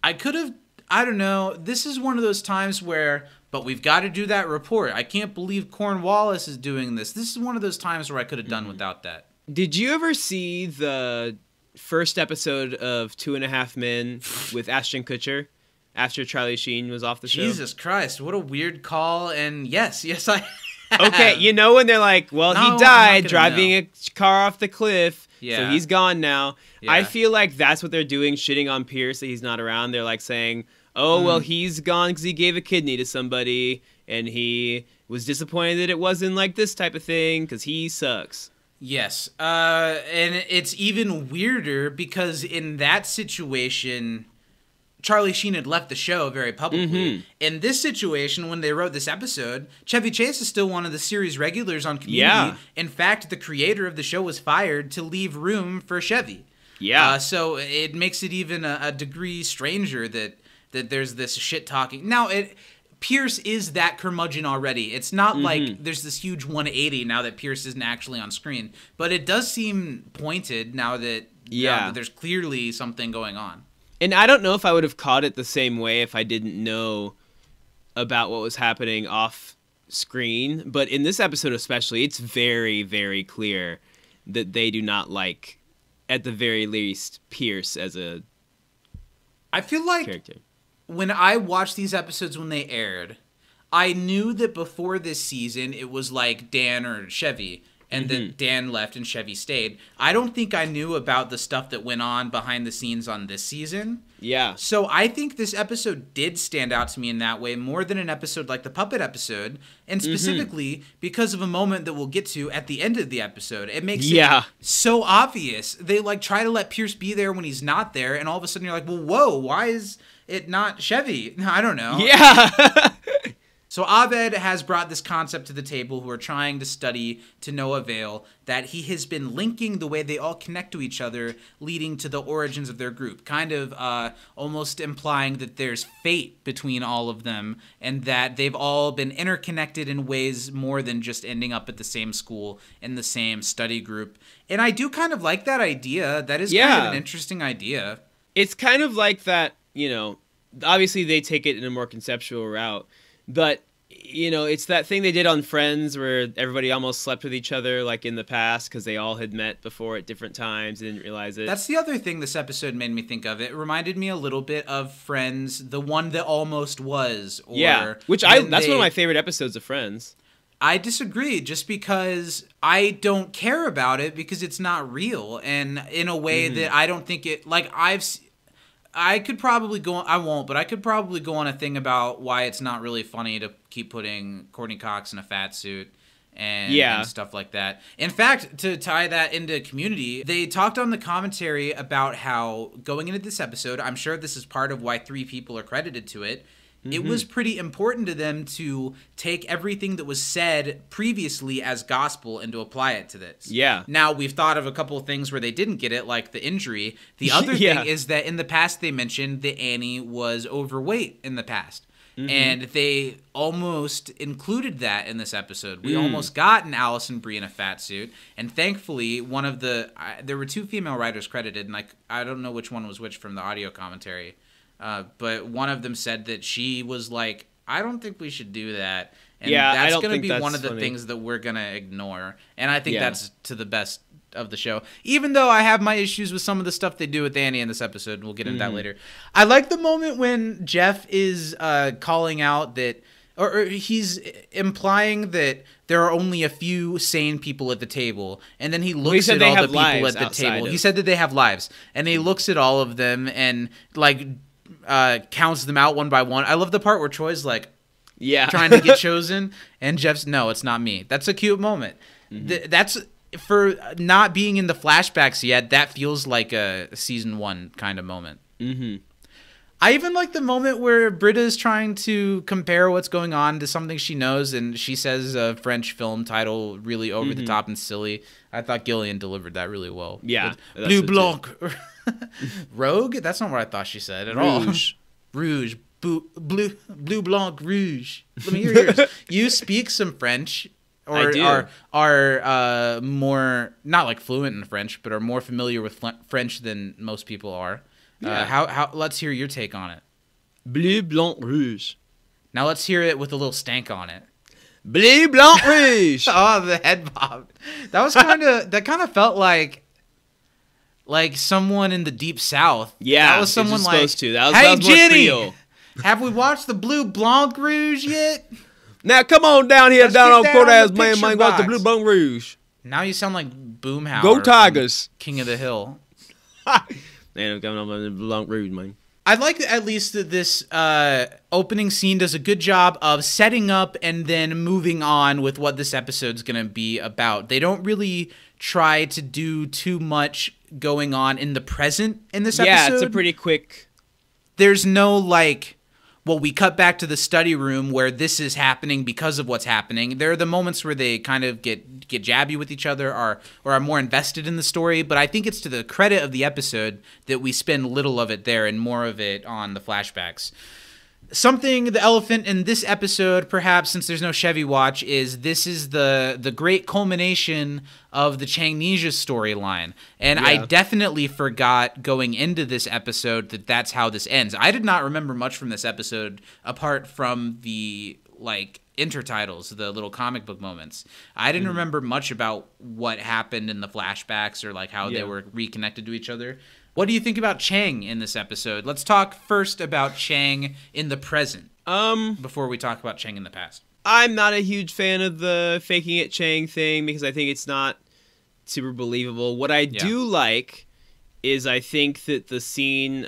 I don't know. This is one of those times where, but we've got to do that report. I can't believe Cornwallis is doing this. This is one of those times where I could have done without that. Did you ever see the first episode of 2.5 Men with Ashton Kutcher after Charlie Sheen was off the show? Jesus Christ, what a weird call. And yes, I have. Okay, you know when they're like, well, he died driving a car off the cliff. Yeah. So he's gone now. Yeah. I feel like that's what they're doing, shitting on Pierce that he's not around. They're like saying, oh, well, he's gone because he gave a kidney to somebody, and he was disappointed that it wasn't like this type of thing because he sucks. Yes. And it's even weirder because in that situation, Charlie Sheen had left the show very publicly. In this situation, when they wrote this episode, Chevy Chase is still one of the series regulars on Community. Yeah. In fact, the creator of the show was fired to leave room for Chevy. Yeah. So it makes it even a degree stranger that there's this shit talking. Now, Pierce is that curmudgeon already. It's not like there's this huge 180 now that Pierce isn't actually on screen. But it does seem pointed now that there's clearly something going on. And I don't know if I would have caught it the same way if I didn't know about what was happening off screen. But in this episode especially, it's very, very clear that they do not like, at the very least, Pierce as a I feel like character. When I watched these episodes when they aired, I knew that before this season it was like Dan or Chevy. And then Dan left and Chevy stayed. I don't think I knew about the stuff that went on behind the scenes on this season. Yeah. So I think this episode did stand out to me in that way more than an episode like the Puppet episode. And specifically because of a moment that we'll get to at the end of the episode. It makes it so obvious. They like try to let Pierce be there when he's not there. And all of a sudden you're like, well, whoa, why is it not Chevy? I don't know. Yeah. So Abed has brought this concept to the table who are trying to study to no avail, that he has been linking the way they all connect to each other, leading to the origins of their group, kind of almost implying that there's fate between all of them and that they've all been interconnected in ways more than just ending up at the same school in the same study group. And I do kind of like that idea. That is kind of an interesting idea. It's kind of like that, you know, obviously they take it in a more conceptual route. But it's that thing they did on Friends where everybody almost slept with each other like in the past because they all had met before at different times and didn't realize it. That's the other thing this episode made me think of. It reminded me a little bit of Friends, the one that almost was. That's one of my favorite episodes of Friends. I disagree, just because I don't care about it because it's not real, and in a way that I don't think it, like, I could probably go on, I won't, but I could probably go on a thing about why it's not really funny to keep putting Courtney Cox in a fat suit and stuff like that. In fact, to tie that into Community, they talked on the commentary about how going into this episode, I'm sure this is part of why 3 people are credited to it, it was pretty important to them to take everything that was said previously as gospel and to apply it to this. Yeah. Now, we've thought of a couple of things where they didn't get it, like the injury. The other thing is that in the past they mentioned that Annie was overweight in the past. And they almost included that in this episode. We almost got an Allison Brie in a fat suit. And thankfully, there were 2 female writers credited, and I don't know which one was which from the audio commentary. But one of them said that she was like, I don't think we should do that. And that's going to be one of the things that we're going to ignore. And I think that's to the best of the show. Even though I have my issues with some of the stuff they do with Annie in this episode, and we'll get into that later. I like the moment when Jeff is calling out that, or he's implying that there are only a few sane people at the table, and then he looks at all the people at the table. He said that they have lives, and he looks at all of them and like counts them out one by one. I love the part where Troy's like, trying to get chosen, and Jeff's, no, it's not me. That's a cute moment. That's, for not being in the flashbacks yet, that feels like a season 1 kind of moment. I even like the moment where Britta's trying to compare what's going on to something she knows, and she says a French film title really over the top and silly. I thought Gillian delivered that really well. Yeah. Bleu Blanc. Rogue? That's not what I thought she said at all. Rouge. Bleu Blanc Rouge. Let me hear yours. You speak some French. Or I do. are more, not like fluent in French, but are more familiar with French than most people are. How? Let's hear your take on it. Bleu Blanc Rouge. Now let's hear it with a little stank on it. Bleu Blanc Rouge. Oh, the head bob. That was that kind of felt like someone in the deep south. Yeah, that was someone like, supposed to. That hey was more Jenny, Creole. have we watched the Bleu Blanc Rouge yet? Now come on down here, Let's down get on down Court the Ass picture man, watch the box. Bleu Blanc Rouge. Now you sound like Boomhauer. Go Tigers. King of the Hill. Man, I'm coming on the Blanc Rouge, man. I like at least that this opening scene does a good job of setting up and then moving on with what this episode's going to be about. They don't really try to do too much going on in the present in this episode. Yeah, it's a pretty quick... There's no we cut back to the study room where this is happening because of what's happening. There are the moments where they kind of get jabby with each other or are more invested in the story, but I think it's to the credit of the episode that we spend little of it there and more of it on the flashbacks. The elephant in this episode, perhaps since there's no Chevy watch, is this is the great culmination of the Changnesia storyline. And I definitely forgot going into this episode that that's how this ends. I did not remember much from this episode apart from the intertitles, the little comic book moments. I didn't remember much about what happened in the flashbacks or how they were reconnected to each other. What do you think about Chang in this episode? Let's talk first about Chang in the present before we talk about Chang in the past. I'm not a huge fan of the faking it Chang thing because I think it's not super believable. What I do like is I think that the scene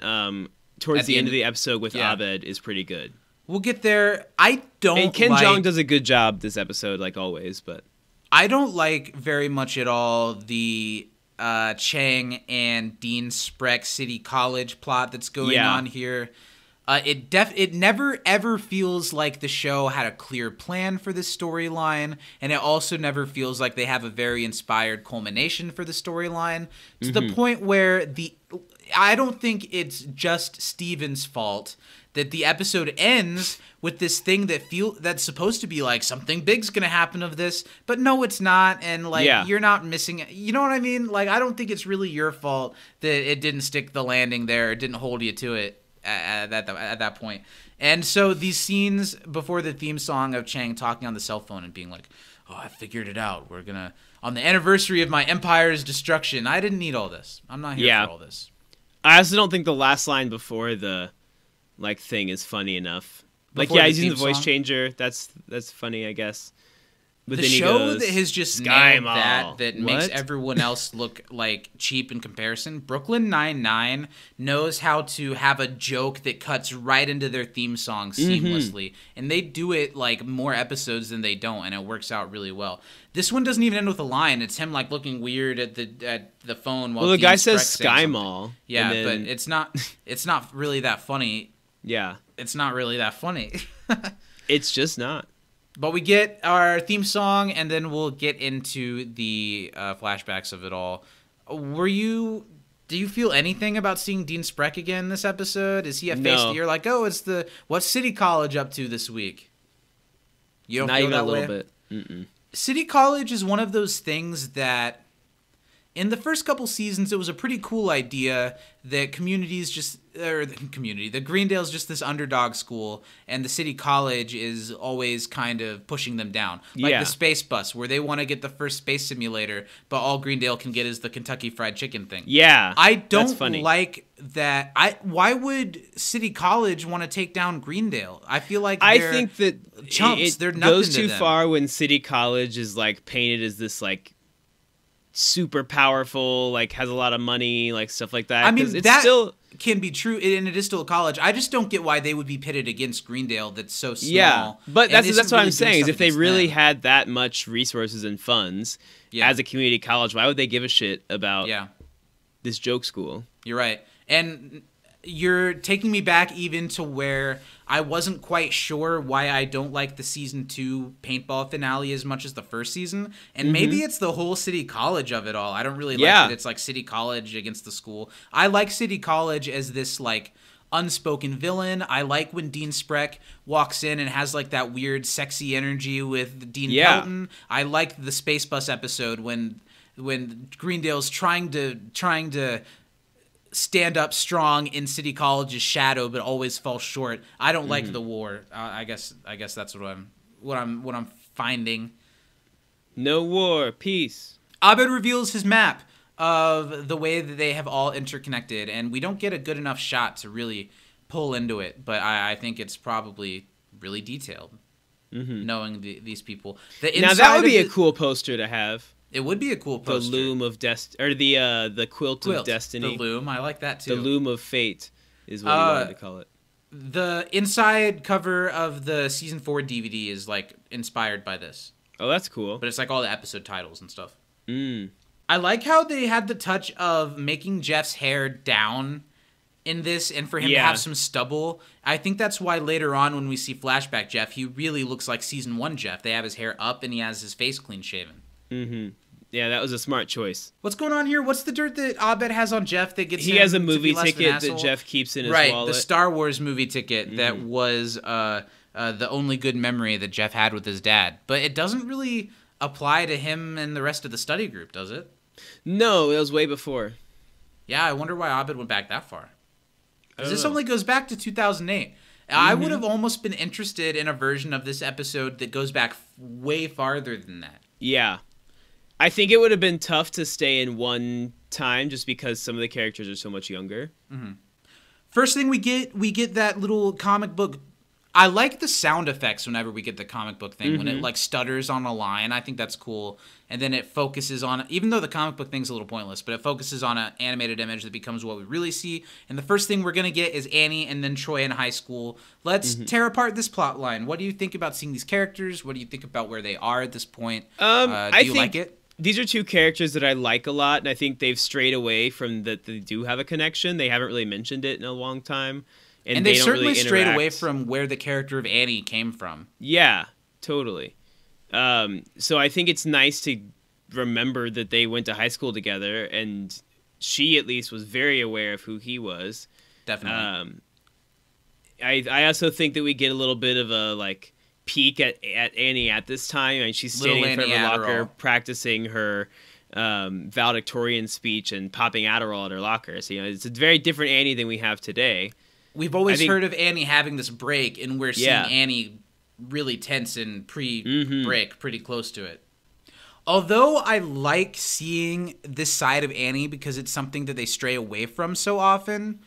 towards the end of the episode with Abed is pretty good. We'll get there. And Ken Jeong does a good job this episode, like always, but I don't like very much at all the Chang and Dean Spreck City College plot that's going on here. It never ever feels like the show had a clear plan for this storyline, and it also never feels like they have a very inspired culmination for the storyline to the point where I don't think it's just Steven's fault that the episode ends with this thing that's supposed to be something big's gonna happen of this, but no, it's not, and you're not missing it. You know what I mean? I don't think it's really your fault that it didn't stick the landing there, it didn't hold you to it. at that point. And so these scenes before the theme song of Chang talking on the cell phone and being like, "Oh, I figured it out. We're gonna on the anniversary of my empire's destruction." I didn't need all this. I'm not here for all this. I also don't think the last line before the like thing is funny enough. Like, Before he's the using the theme voice song? changer. That's funny, I guess. But The then he show goes, that has just Sky nailed Mall. that makes What? everyone else look like cheap in comparison. Brooklyn Nine-Nine knows how to have a joke that cuts right into their theme song seamlessly. And they do it like more episodes than they don't, and it works out really well. This one doesn't even end with a line. It's him like looking weird at the phone while Well, the Dean guy says Spreck Sky something. Mall. Yeah, and then- but it's not really that funny. yeah, It's not really that funny. it's just not. But we get our theme song, and then we'll get into the flashbacks of it all. Do you feel anything about seeing Dean Spreck again this episode? Is he a face No. that you're like, oh, what's City College up to this week? You don't Not feel even that a little way? bit. Mm-mm. City College is one of those things that in the first couple seasons, it was a pretty cool idea that the Greendale's just this underdog school, and the City College is always kind of pushing them down. Like the Space Bus, where they want to get the first space simulator, but all Greendale can get is the Kentucky Fried Chicken thing. Yeah, I that's don't funny. like that. Why would City College want to take down Greendale? I feel like I they're think that chumps. it They're nothing goes to too them. far when City College is like painted as this like super powerful, like has a lot of money, like stuff like that. I mean, 'Cause it's that still can be true, and it is still a college. I just don't get why they would be pitted against Greendale. That's so small. yeah. But and that's isn't what I'm really doing saying is stuff if they against really them. had that much resources and funds Yeah. as a community college, why would they give a shit about Yeah, this joke school? you're right, and you're taking me back even to where I wasn't quite sure why I don't like the season 2 paintball finale as much as the first season, and maybe it's the whole City College of it all. I don't really like Yeah. that it's like City College against the school. I like City College as this like unspoken villain. I like when Dean Spreck walks in and has like that weird sexy energy with Dean Pelton. I like the Space Bus episode when Greendale's trying to stand up strong in City College's shadow, but always fall short. I don't like the war. I guess that's what I'm finding. No war, peace. Abed reveals his map of the way that they have all interconnected, and we don't get a good enough shot to really pull into it. But I think it's probably really detailed, knowing these people. Now that would be a cool poster to have. It would be a cool poster. The loom of or the quilt of destiny. The loom, I like that too. The loom of fate is what he wanted to call it. The inside cover of the season 4 DVD is like inspired by this, Oh, that's cool. but it's like all the episode titles and stuff. Mm. I like how they had the touch of making Jeff's hair down in this, and for him to Yeah. have some stubble. I think that's why later on when we see flashback Jeff, he really looks like season 1 Jeff. They have his hair up and he has his face clean shaven. Mm-hmm. Yeah, that was a smart choice. What's going on here? What's the dirt that Abed has on Jeff that gets He him has a to be movie less of an ticket that asshole? Jeff keeps in his Right, wallet. the Star Wars movie ticket that was the only good memory that Jeff had with his dad. But it doesn't really apply to him and the rest of the study group, does it? No, it was way before. Yeah, I wonder why Abed went back that far. Because this know. only goes back to 2008. I would have almost been interested in a version of this episode that goes back way farther than that. Yeah. I think it would have been tough to stay in one time just because some of the characters are so much younger. First thing we get that little comic book. I like the sound effects whenever we get the comic book thing, when it like stutters on a line. I think that's cool. And then it focuses on, even though the comic book thing's a little pointless, but it focuses on an animated image that becomes what we really see. And the first thing we're going to get is Annie and then Troy in high school. Let's tear apart this plot line. What do you think about seeing these characters? What do you think about where they are at this point? Do I you think like it? These are two characters that I like a lot, and I think they've strayed away from that they do have a connection. They haven't really mentioned it in a long time. And they they don't certainly really strayed away interact. from where the character of Annie came from. Yeah, totally. So I think it's nice to remember that they went to high school together, and she at least was very aware of who he was. Definitely. I also think that we get a little bit of a like peek at Annie at this time. I mean, she's Little standing in front of her Annie locker Adderall. practicing her valedictorian speech and popping Adderall at her locker. So it's a very different Annie than we have today. We've always heard of Annie having this break, and we're seeing Annie really tense and pre-break, pretty close to it. Although I like seeing this side of Annie because it's something that they stray away from so often,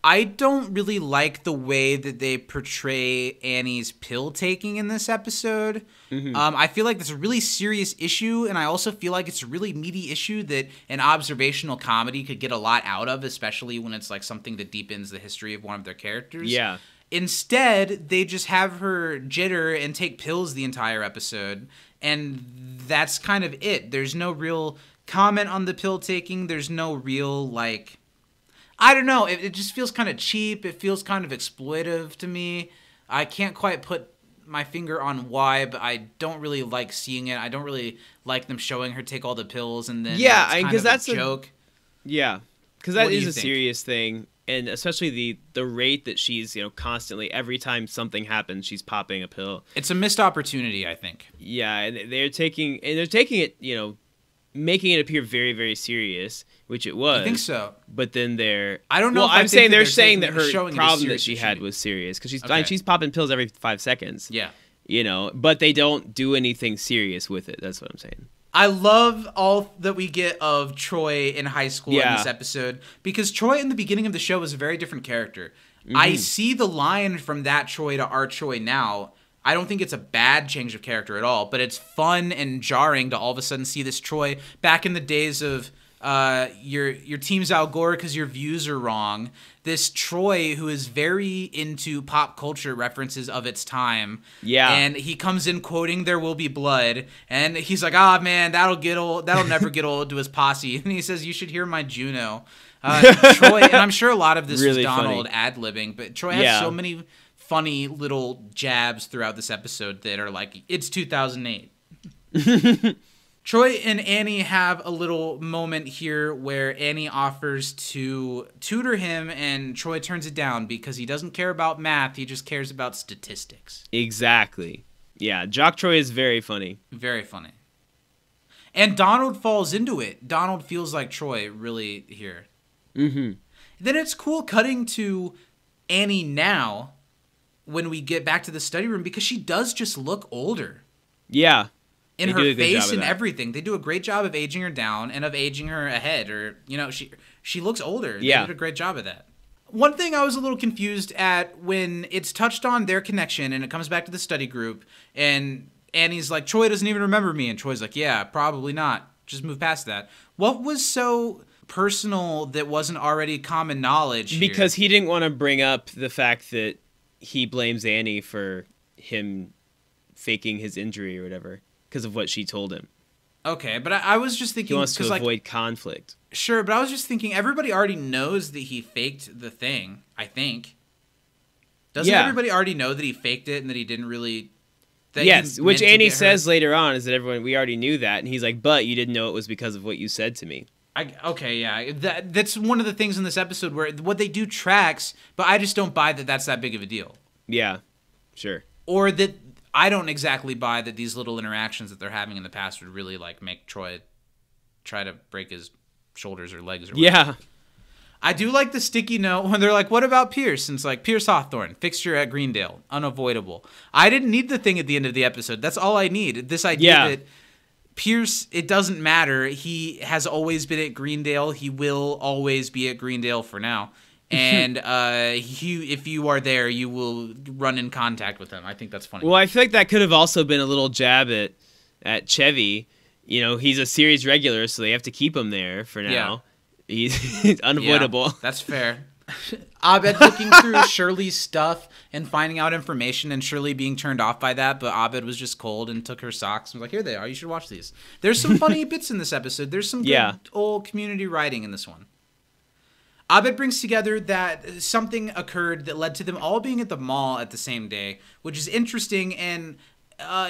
I don't really like the way that they portray Annie's pill taking in this episode. I feel like it's a really serious issue, and I also feel like it's a really meaty issue that an observational comedy could get a lot out of, especially when it's like something that deepens the history of one of their characters. Yeah. Instead, they just have her jitter and take pills the entire episode, and that's kind of it. There's no real comment on the pill taking. There's no real, like, I don't know. It just feels kind of cheap. It feels kind of exploitive to me. I can't quite put my finger on why, but I don't really like seeing it. I don't really like them showing her take all the pills and then because that's a joke. Because that is a serious thing. And especially the rate that she's, constantly, every time something happens, she's popping a pill. It's a missed opportunity, I think. Yeah, and they're taking it, making it appear very, very serious, which it was. I think so. But then I don't know. Well, I'm saying they're saying that her problem that she had was serious because she's popping pills every 5 seconds. Yeah. But they don't do anything serious with it. That's what I'm saying. I love all that we get of Troy in high school in this episode because Troy in the beginning of the show was a very different character. I see the line from that Troy to our Troy now. I don't think it's a bad change of character at all, but it's fun and jarring to all of a sudden see this Troy back in the days of your team's Al Gore because your views are wrong. This Troy who is very into pop culture references of its time. Yeah. And he comes in quoting There Will Be Blood. And he's like, man, that'll get old. That'll never get old to his posse. And he says, you should hear my Juno. Troy, and I'm sure a lot of this really is Donald ad-libbing, but Troy has so many funny little jabs throughout this episode that are like, it's 2008. Troy and Annie have a little moment here where Annie offers to tutor him and Troy turns it down because he doesn't care about math, he just cares about statistics. Exactly. Yeah, Jock Troy is very funny. Very funny. And Donald falls into it. Donald feels like Troy really here. Then it's cool cutting to Annie now when we get back to the study room because she does just look older. Yeah. In her face and everything. They do a great job of aging her down and of aging her ahead. Or, she looks older. Yeah. They did a great job of that. One thing I was a little confused at when it's touched on their connection and it comes back to the study group and Annie's like, Troy doesn't even remember me. And Troy's like, yeah, probably not. Just move past that. What was so personal that wasn't already common knowledge here? Because he didn't want to bring up the fact that he blames Annie for him faking his injury or whatever. Because of what she told him. Okay, but I was just thinking... He wants to avoid conflict. Sure, but I was just thinking, everybody already knows that he faked the thing, I think. Doesn't everybody already know that he faked it and that he didn't really... Yes, which Annie says later on, is that we already knew that. And he's like, but you didn't know it was because of what you said to me. Okay, yeah. That's one of the things in this episode where what they do tracks, but I just don't buy that that's that big of a deal. Yeah, sure. Or that... I don't exactly buy that these little interactions that they're having in the past would really make Troy try to break his shoulders or legs or whatever. Yeah. I do like the sticky note when they're like, what about Pierce? And it's like, Pierce Hawthorne, fixture at Greendale, unavoidable. I didn't need the thing at the end of the episode. That's all I need. This idea that Pierce, it doesn't matter. He has always been at Greendale. He will always be at Greendale for now. And if you are there, you will run in contact with him. I think that's funny. Well, I feel like that could have also been a little jab at Chevy. He's a series regular, so they have to keep him there for now. Yeah. He's unavoidable. Yeah, that's fair. Abed looking through Shirley's stuff and finding out information, and Shirley being turned off by that, but Abed was just cold and took her socks and was like, here they are, you should watch these. There's some funny bits in this episode. There's some good old community writing in this one. Abed brings together that something occurred that led to them all being at the mall at the same day, which is interesting. And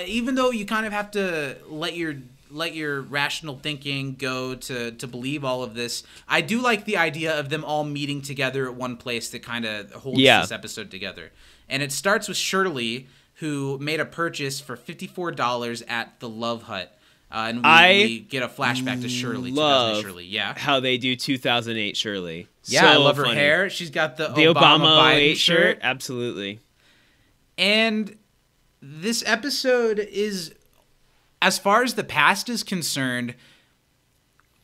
even though you kind of have to let your rational thinking go to believe all of this, I do like the idea of them all meeting together at one place that kind of holds this episode together. And it starts with Shirley, who made a purchase for $54 at the Love Hut. And we get a flashback to Shirley, 2008 love Shirley. Yeah. how they do 2008 Shirley. Yeah, So I love her funny. hair. She's got the The Obama Biden 08 shirt. Absolutely. And this episode is, as far as the past is concerned,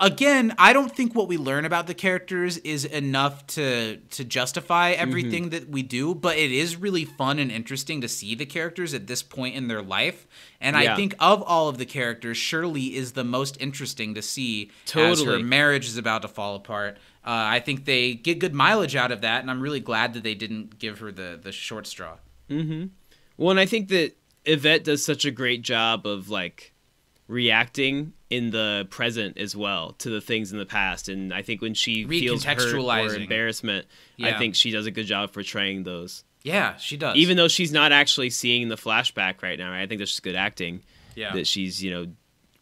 again, I don't think what we learn about the characters is enough to justify everything that we do, but it is really fun and interesting to see the characters at this point in their life. And I think of all of the characters, Shirley is the most interesting to see as her marriage is about to fall apart. I think they get good mileage out of that, and I'm really glad that they didn't give her the short straw. Mm-hmm. Well, and I think that Yvette does such a great job of, like, reacting in the present as well to the things in the past. And I think when she feels hurt or embarrassment, I think she does a good job of portraying those. Yeah, she does. Even though she's not actually seeing the flashback right now, right? I think that's just good acting. Yeah. That she's,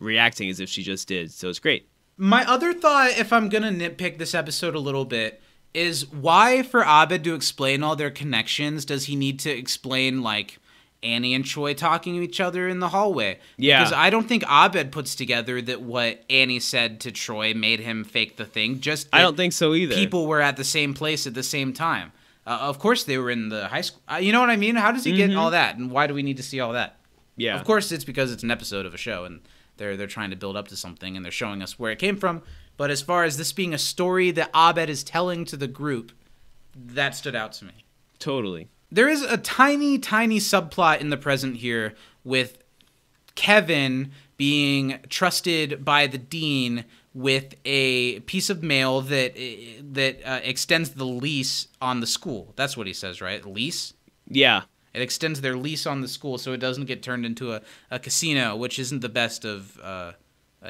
reacting as if she just did. So it's great. My other thought, if I'm going to nitpick this episode a little bit, is why for Abed to explain all their connections does he need to explain, like, Annie and Troy talking to each other in the hallway? Yeah. Because I don't think Abed puts together that what Annie said to Troy made him fake the thing. Just I don't think so either. People were at the same place at the same time. Of course they were in the high school. You know what I mean? How does he get all that? And why do we need to see all that? Yeah. Of course it's because it's an episode of a show and they're trying to build up to something and they're showing us where it came from. But as far as this being a story that Abed is telling to the group, that stood out to me. Totally. There is a tiny, tiny subplot in the present here with Kevin being trusted by the dean with a piece of mail that extends the lease on the school. That's what he says, right? Lease? Yeah. It extends their lease on the school so it doesn't get turned into a casino, which isn't the best of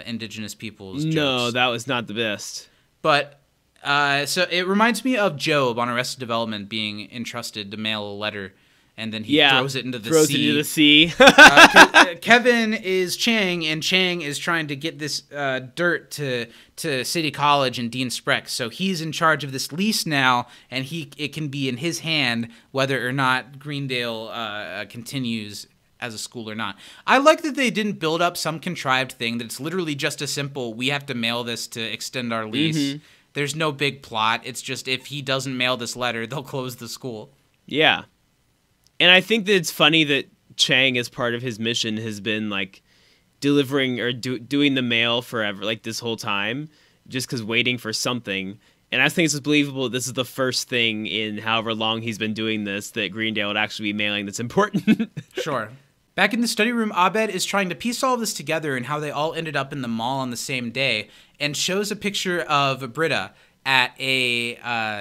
indigenous people's jokes. No, that was not the best. But so it reminds me of Job on Arrested Development being entrusted to mail a letter, and then he throws it into the sea. Kevin is Chang, and Chang is trying to get this dirt to City College and Dean Spreck. So he's in charge of this lease now, and it can be in his hand whether or not Greendale continues as a school or not. I like that they didn't build up some contrived thing, that it's literally just a simple, we have to mail this to extend our lease. Mm-hmm. There's no big plot. It's just if he doesn't mail this letter, they'll close the school. Yeah. And I think that it's funny that Chang, as part of his mission, has been, like, delivering or doing the mail forever, like, this whole time, just because waiting for something. And I think it's believable this is the first thing in however long he's been doing this that Greendale would actually be mailing that's important. Sure. Back in the study room, Abed is trying to piece all of this together and how they all ended up in the mall on the same day, and shows a picture of Britta at a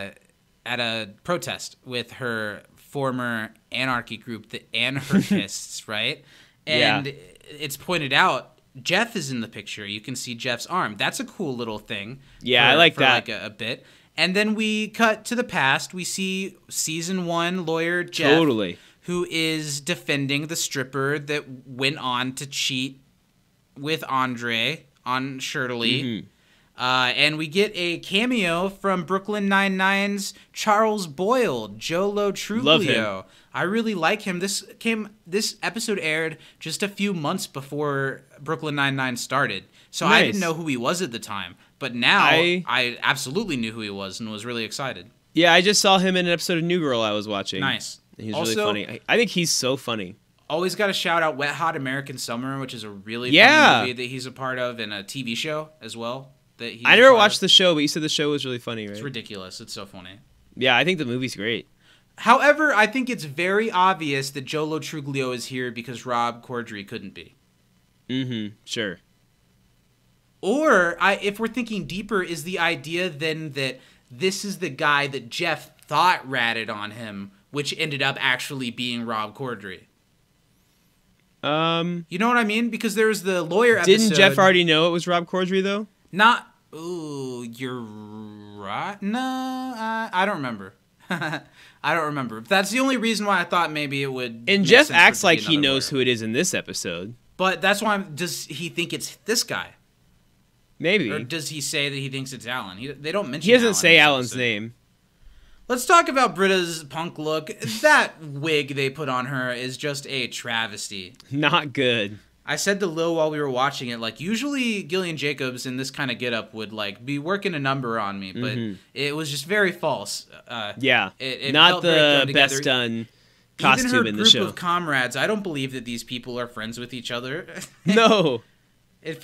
protest with her former anarchy group, the anarchists, right? And it's pointed out Jeff is in the picture. You can see Jeff's arm. That's a cool little thing. Yeah, I like that. Like a bit. And then we cut to the past. We see season 1 lawyer Jeff. Totally. Who is defending the stripper that went on to cheat with Andre on Shirley. Mm-hmm. And we get a cameo from Brooklyn Nine-Nine's Charles Boyle, Jolo Truglio. Love him. I really like him. This episode aired just a few months before Brooklyn Nine-Nine started. So nice. I didn't know who he was at the time. But now I absolutely knew who he was and was really excited. Yeah, I just saw him in an episode of New Girl I was watching. Nice. He's really funny. I think he's so funny. Always got to shout out Wet Hot American Summer, which is a really funny movie that he's a part of, and a TV show as well. I never watched the show, but you said the show was really funny, right? It's ridiculous. It's so funny. Yeah, I think the movie's great. However, I think it's very obvious that Jolo Truglio is here because Rob Corddry couldn't be. Mm-hmm. Sure. Or, if we're thinking deeper, is the idea then that this is the guy that Jeff thought ratted on him, which ended up actually being Rob Corddry. You know what I mean? Because there was the lawyer episode. Didn't Jeff already know it was Rob Corddry, though? Ooh, you're right. No, I don't remember. I don't remember. That's the only reason why I thought maybe it would. And Jeff acts like he knows who it is in this episode. But that's why does he think it's this guy? Maybe. Or does he say that he thinks it's Alan? They don't mention. He doesn't say Alan's name. Let's talk about Britta's punk look. That wig they put on her is just a travesty. Not good. I said to Lil while we were watching it, like, usually Gillian Jacobs in this kind of getup would, like, be working a number on me, but it was just very false. It not felt the best done costume Even her in the group show. of comrades, I don't believe that these people are friends with each other. No. It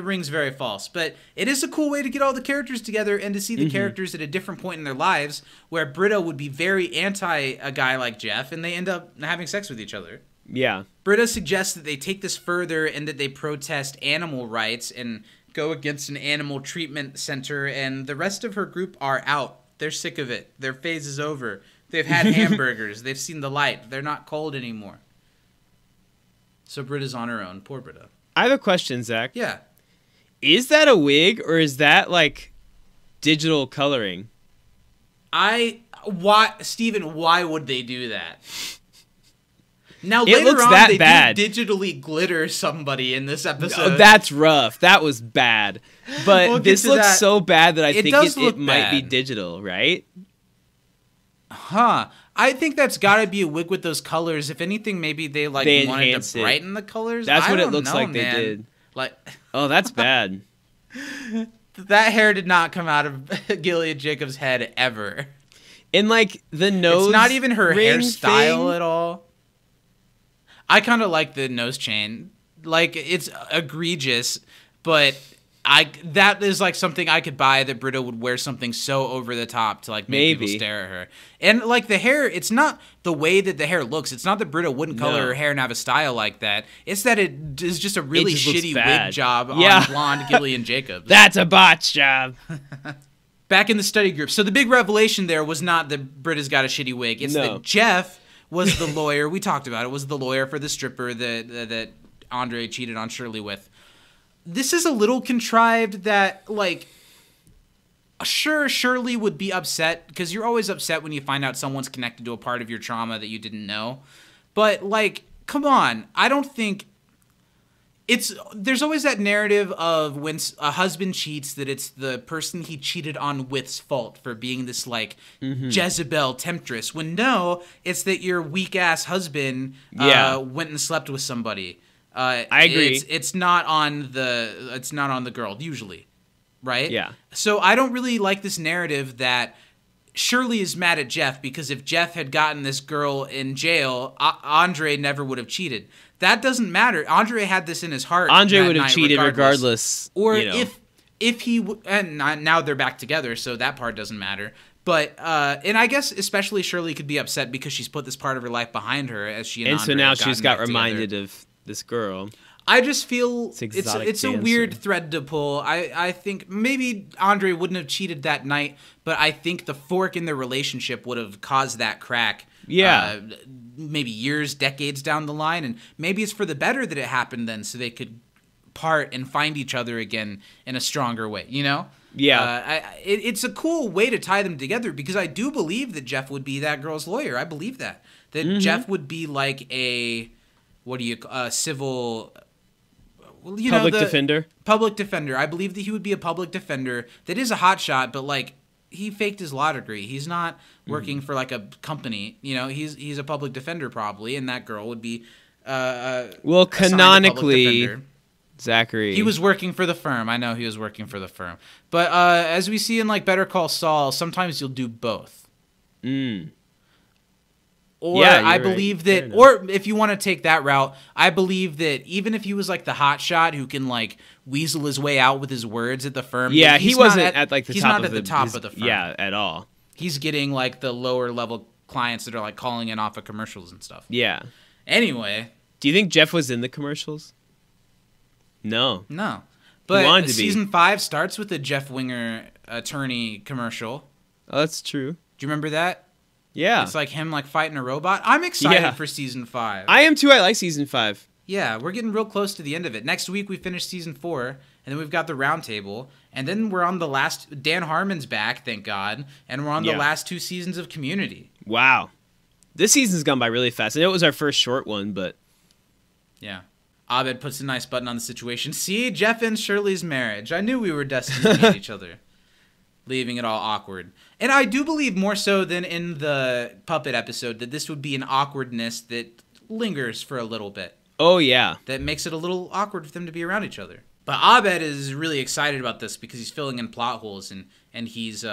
rings very false, but it is a cool way to get all the characters together and to see the characters at a different point in their lives, where Britta would be very anti a guy like Jeff, and they end up having sex with each other. Yeah. Britta suggests that they take this further and that they protest animal rights and go against an animal treatment center, and the rest of her group are out. They're sick of it. Their phase is over. They've had hamburgers. They've seen the light. They're not cold anymore. So Britta's on her own. Poor Britta. I have a question, Zach. Yeah. Is that a wig or is that like digital coloring? Steven, why would they do that? Now It later looks on, that they bad. do digitally glitter somebody in this episode. Oh, that's rough. That was bad. But We'll get this to looks that. so bad that I It think does it look might be bad. digital, right? Huh. I think that's got to be a wig with those colors. If anything, maybe they wanted enhanced to it. brighten the colors. That's I what it don't looks know, like they man. did. Like Oh, that's bad. that hair did not come out of Gillian Jacobs' head ever. And like the nose, It's not even her ring hairstyle thing. at all. I kind of like the nose chain. Like, it's egregious, but that is like something I could buy that Britta would wear something so over the top to like make people Maybe. stare at her. And like the hair, it's not the way that the hair looks. It's not that Britta wouldn't color No. her hair and have a style like that. It's that it is just a really just looks shitty bad. wig job Yeah. on blonde Gillian Jacobs. That's a botch job. Back in the study group. So the big revelation there was not that Britta's got a shitty wig. It's No. that Jeff was the lawyer. We talked about it. Was the lawyer for the stripper that Andre cheated on Shirley with. This is a little contrived that, like, sure, Shirley would be upset because you're always upset when you find out someone's connected to a part of your trauma that you didn't know. But, like, come on. I don't think... There's always that narrative of when a husband cheats that it's the person he cheated on with's fault for being this like Jezebel temptress. When no, it's that your weak ass husband went and slept with somebody. I agree. It's not on the girl usually, right? Yeah. So I don't really like this narrative that Shirley is mad at Jeff because if Jeff had gotten this girl in jail, Andre never would have cheated. That doesn't matter. Andre had this in his heart. Andre that would have night cheated regardless. Or you know. if he and now they're back together, so that part doesn't matter. But and I guess especially Shirley could be upset because she's put this part of her life behind her as she and And so Andre now have she's gotten got back reminded together. of this girl. I just feel It's exotic it's a dancer. weird thread to pull. I think maybe Andre wouldn't have cheated that night, but I think the fork in their relationship would have caused that crack. Yeah. Maybe years, decades down the line, and maybe it's for the better that it happened then, so they could part and find each other again in a stronger way. You know? Yeah. It's a cool way to tie them together because I do believe that Jeff would be that girl's lawyer. I believe that Jeff would be like a civil. Well, Public defender. Public defender. I believe that he would be a public defender that is a hotshot, but like he faked his law degree. He's not working for like a company. You know, he's a public defender probably, and that girl would be. Well, assigned a public canonically, defender. Zachary. He was working for the firm. I know he was working for the firm. But as we see in like Better Call Saul, sometimes you'll do both. Or Yeah, you're I right. believe Fair that, enough. or if you want to take that route, I believe that even if he was like the hot shot who can like weasel his way out with his words at the firm, Yeah, that he he's wasn't not at like the he's top not of at the top of the firm. Yeah, at all. He's getting like the lower level clients that are like calling in off of commercials and stuff. Yeah. Anyway, Do you think Jeff was in the commercials? No. no. wanted But to be. season 5 starts with a Jeff Winger attorney commercial. Oh, that's true. Do you remember that? Yeah. It's like him like fighting a robot. I'm excited Yeah. for season 5. I am too. I like season 5. Yeah, we're getting real close to the end of it. Next week we finish season 4, and then we've got the roundtable, and then we're on the last. Dan Harmon's back, thank God, and we're on the Yeah. last 2 seasons of Community. Wow. This season's gone by really fast. I know it was our first short one, but Yeah. Abed puts a nice button on the situation. See, Jeff and Shirley's marriage. I knew we were destined to meet each other. Leaving it all awkward. And I do believe more so than in the puppet episode that this would be an awkwardness that lingers for a little bit. Oh, yeah. that makes it a little awkward for them to be around each other. But Abed is really excited about this because he's filling in plot holes and he's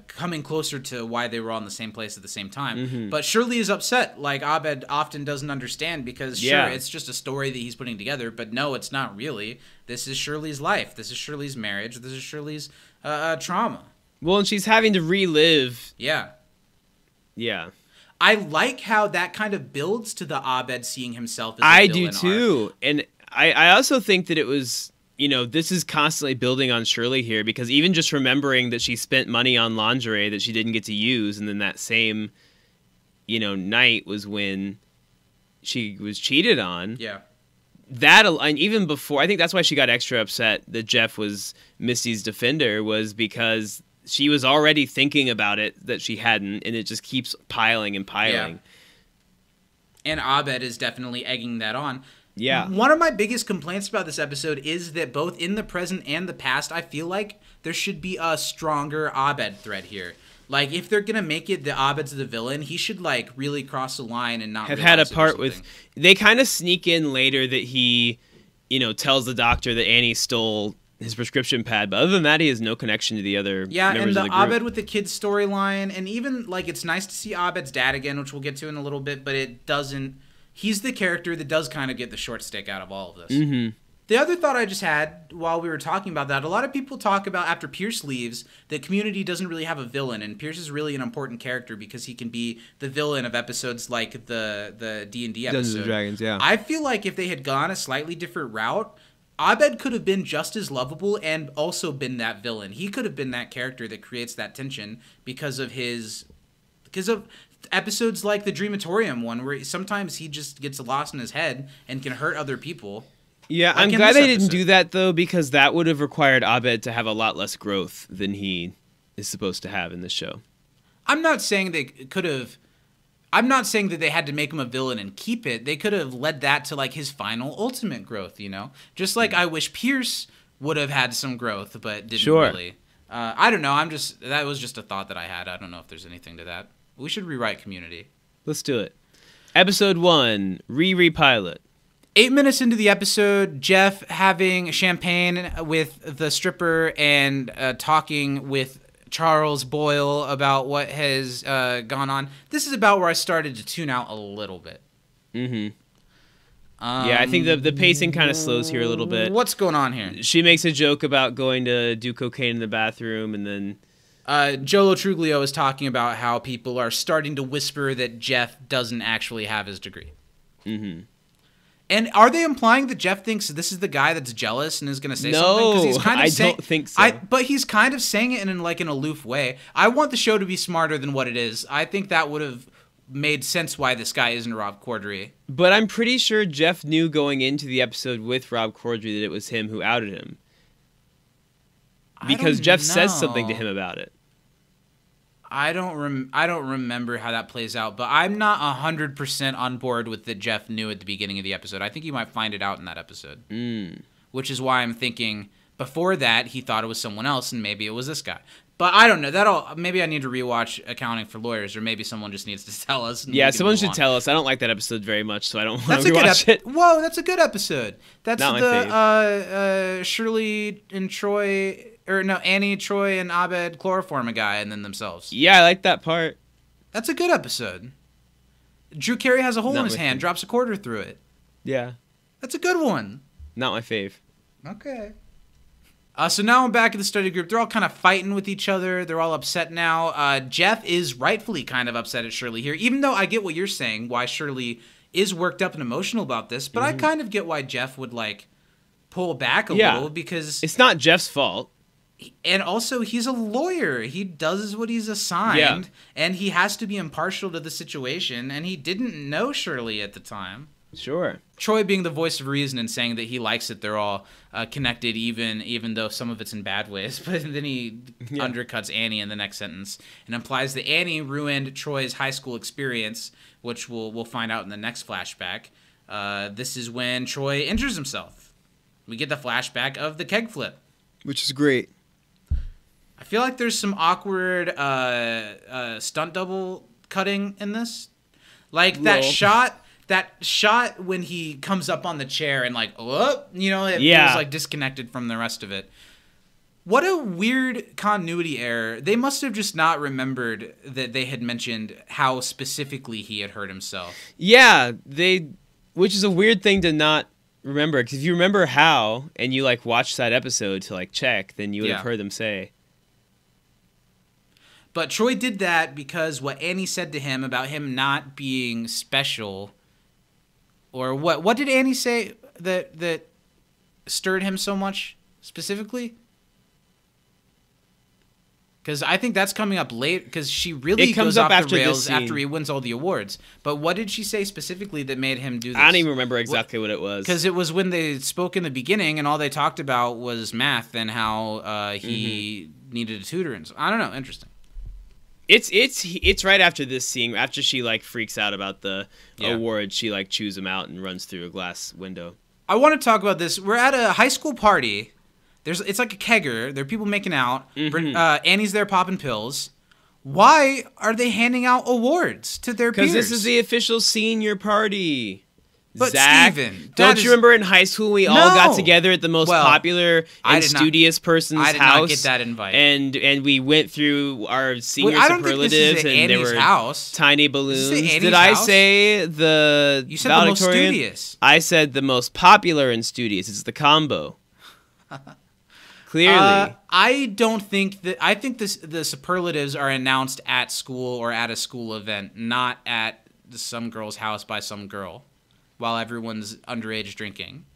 coming closer to why they were all in the same place at the same time. Mm-hmm. But Shirley is upset, like Abed often doesn't understand, because Yeah. sure, it's just a story that he's putting together, but no, it's not really. This is Shirley's life. This is Shirley's marriage. This is Shirley's trauma. Well, and she's having to relive. Yeah. Yeah. I like how that kind of builds to the Abed seeing himself as a I villain do arc. too. And I also think that it was, this is constantly building on Shirley here, because even just remembering that she spent money on lingerie that she didn't get to use, and then that same, night was when she was cheated on. Yeah. That, and even before, I think that's why she got extra upset that Jeff was Misty's defender, was because she was already thinking about it that she hadn't, and it just keeps piling and piling. Yeah. And Abed is definitely egging that on. Yeah. One of my biggest complaints about this episode is that both in the present and the past, I feel like there should be a stronger Abed thread here. Like, if they're going to make it that Abed's the villain, he should, like, really cross the line and not have had a realize it or part with. something. They kind of sneak in later that he, tells the doctor that Annie stole his prescription pad, but other than that, he has no connection to the other Yeah, members and the of the group. Abed with the kids storyline, and even, like, it's nice to see Abed's dad again, which we'll get to in a little bit, but it doesn't... He's the character that does kind of get the short stick out of all of this. Mm-hmm. The other thought I just had while we were talking about that, a lot of people talk about after Pierce leaves that Community doesn't really have a villain, and Pierce is really an important character because he can be the villain of episodes like the D&D episode. Dungeons and Dragons, yeah. I feel like if they had gone a slightly different route, Abed could have been just as lovable and also been that villain. He could have been that character that creates that tension because of episodes like the Dreamatorium one, where sometimes he just gets lost in his head and can hurt other people. Yeah, Like I'm in glad this they didn't episode. do that, though, because that would have required Abed to have a lot less growth than he is supposed to have in this show. I'm not saying they could have... I'm not saying that they had to make him a villain and keep it. They could have led that to, like, his final ultimate growth, Just like I wish Pierce would have had some growth, but didn't Sure. really. I don't know. That was just a thought that I had. I don't know if there's anything to that. We should rewrite Community. Let's do it. Episode 1, Riri Pilot. 8 minutes into the episode, Jeff having champagne with the stripper and talking with Charles Boyle about what has gone on. This is about where I started to tune out a little bit. Mm-hmm. Yeah, I think the pacing kind of slows here a little bit. What's going on here? She makes a joke about going to do cocaine in the bathroom, and then... Joe Truglio is talking about how people are starting to whisper that Jeff doesn't actually have his degree. Mm-hmm. And are they implying that Jeff thinks this is the guy that's jealous and is going to say No, something? 'Cause he's kind of I saying, don't think so. But he's kind of saying it in like an aloof way. I want the show to be smarter than what it is. I think that would have made sense why this guy isn't Rob Corddry. But I'm pretty sure Jeff knew going into the episode with Rob Corddry that it was him who outed him. Because Jeff says something to him about it. I don't remember how that plays out, but I'm not 100% on board with that Jeff knew at the beginning of the episode. I think you might find it out in that episode. Which is why I'm thinking before that he thought it was someone else and maybe it was this guy. But I don't know. Maybe I need to rewatch Accounting for Lawyers, or maybe someone just needs to tell us. Yeah, someone should tell us. I don't like that episode very much, so I don't want That's to a good rewatch it. Whoa, that's a good episode. That's Not my the Shirley and Troy, or no, Annie, Troy, and Abed chloroform a guy and then themselves. Yeah, I like that part. That's a good episode. Drew Carey has a hole Not in his my hand, fave. drops a quarter through it. Yeah, That's a good one. not my fave. Okay. So now I'm back at the study group. They're all kind of fighting with each other. They're all upset now. Jeff is rightfully kind of upset at Shirley here, even though I get what you're saying, why Shirley is worked up and emotional about this. But I kind of get why Jeff would, like, pull back a little, because... It's not Jeff's fault. And also, he's a lawyer. He does what he's assigned, and he has to be impartial to the situation, and he didn't know Shirley at the time. Sure. Troy being the voice of reason and saying that he likes it, they're all connected, even though some of it's in bad ways. But then he undercuts Annie in the next sentence and implies that Annie ruined Troy's high school experience, which we'll find out in the next flashback. This is when Troy injures himself. We get the flashback of the keg flip. Which is great. I feel like there's some awkward stunt double cutting in this. Like that shot that shot when he comes up on the chair and like, oh, you know, it feels like disconnected from the rest of it. What a weird continuity error. They must have just not remembered that they had mentioned how specifically he had hurt himself. Yeah, which is a weird thing to not remember, because if you remember how and you like watched that episode to like check, then you would have heard them say. But Troy did that because what Annie said to him about him not being special, or what did Annie say that stirred him so much specifically? Because I think that's coming up late, because she really goes off the rails after he wins all the awards. But what did she say specifically that made him do this? I don't even remember exactly what it was. Because it was when they spoke in the beginning, and all they talked about was math and how he needed a tutor. And so, I don't know. Interesting. It's right after this scene, after she like freaks out about the award, she like chews him out and runs through a glass window. I want to talk about this. We're at a high school party. It's like a kegger. There are people making out. Annie's there popping pills. Why are they handing out awards to their peers? Because this is the official senior party. But Zach, Steven, don't you remember in high school we all got together at the most popular and studious person's house? I did not get that invite. And we went through our senior I don't think this superlatives, is at and there Annie's were house. tiny balloons. Did I say the You said the most studious. I said the most popular and studious. It's the combo. Clearly. I don't think that. I think the superlatives are announced at school or at a school event, not at some girl's house by some girl, while everyone's underage drinking.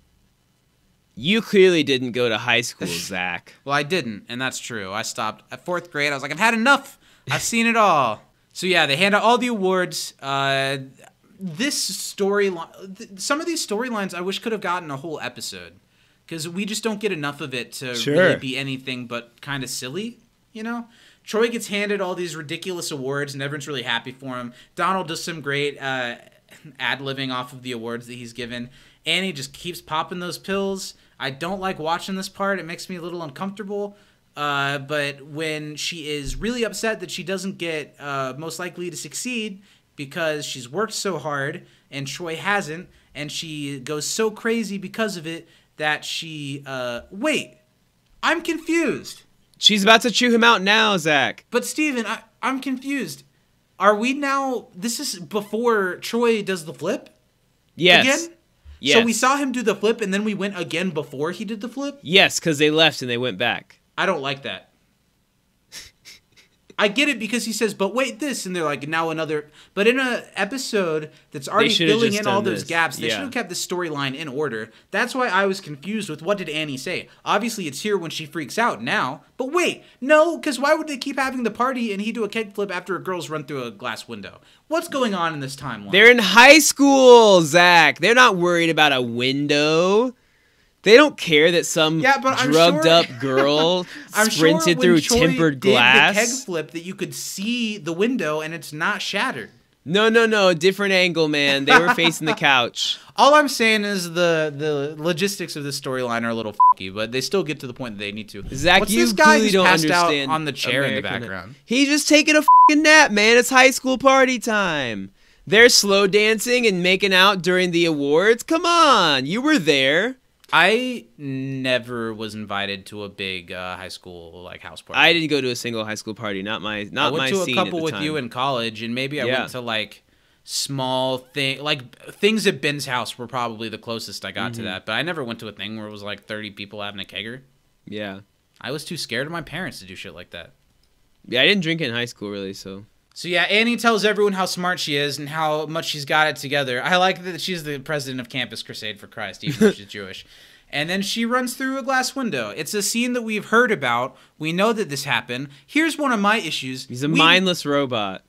You clearly didn't go to high school, Zach. Well, I didn't, and that's true. I stopped at 4th grade. I was like, I've had enough. I've seen it all. So yeah, they hand out all the awards. This storyline, some of these storylines, I wish could have gotten a whole episode. Because we just don't get enough of it to really be anything but kind of silly, you know? Troy gets handed all these ridiculous awards, and everyone's really happy for him. Donald does some great ad-libbing off of the awards that he's given. Annie just keeps popping those pills. I don't like watching this part. It makes me a little uncomfortable. But when she is really upset that she doesn't get most likely to succeed because she's worked so hard and Troy hasn't, and she goes so crazy because of it, that she, wait, I'm confused. She's about to chew him out now, Zach. But Steven, I'm confused. Are we now, this is before Troy does the flip? Yes. Again? Yes. So we saw him do the flip and then we went again before he did the flip? Yes, because they left and they went back. I don't like that. I get it because he says, but wait, this, and they're like, now another. But in an episode that's already filling in all those gaps, they should have kept the storyline in order. That's why I was confused with what did Annie say. Obviously, it's here when she freaks out now. But wait, no, because why would they keep having the party and he do a keg flip after a girl's run through a glass window? What's going on in this timeline? They're in high school, Zach. They're not worried about a window. They don't care that some drugged up girl sprinted through tempered glass. Did the keg flip that you could see the window and it's not shattered. No, different angle, man. They were facing the couch. All I'm saying is the logistics of this storyline are a little f***y, but they still get to the point that they need to. Zach, What's you this guy really don't passed understand out on the chair American in the background? He's just taking a f***ing nap, man. It's high school party time. They're slow dancing and making out during the awards. Come on, you were there. I never was invited to a big high school like house party. I didn't go to a single high school party. Not my scene at the time. I went to a couple with you in college, and maybe I went to like small thing, like things at Ben's house were probably the closest I got to that. But I never went to a thing where it was like 30 people having a kegger. Yeah, I was too scared of my parents to do shit like that. Yeah, I didn't drink in high school really, so. So yeah, Annie tells everyone how smart she is and how much she's got it together. I like that she's the president of Campus Crusade for Christ, even though she's Jewish. And then she runs through a glass window. It's a scene that we've heard about. We know that this happened. Here's one of my issues. He's a mindless robot.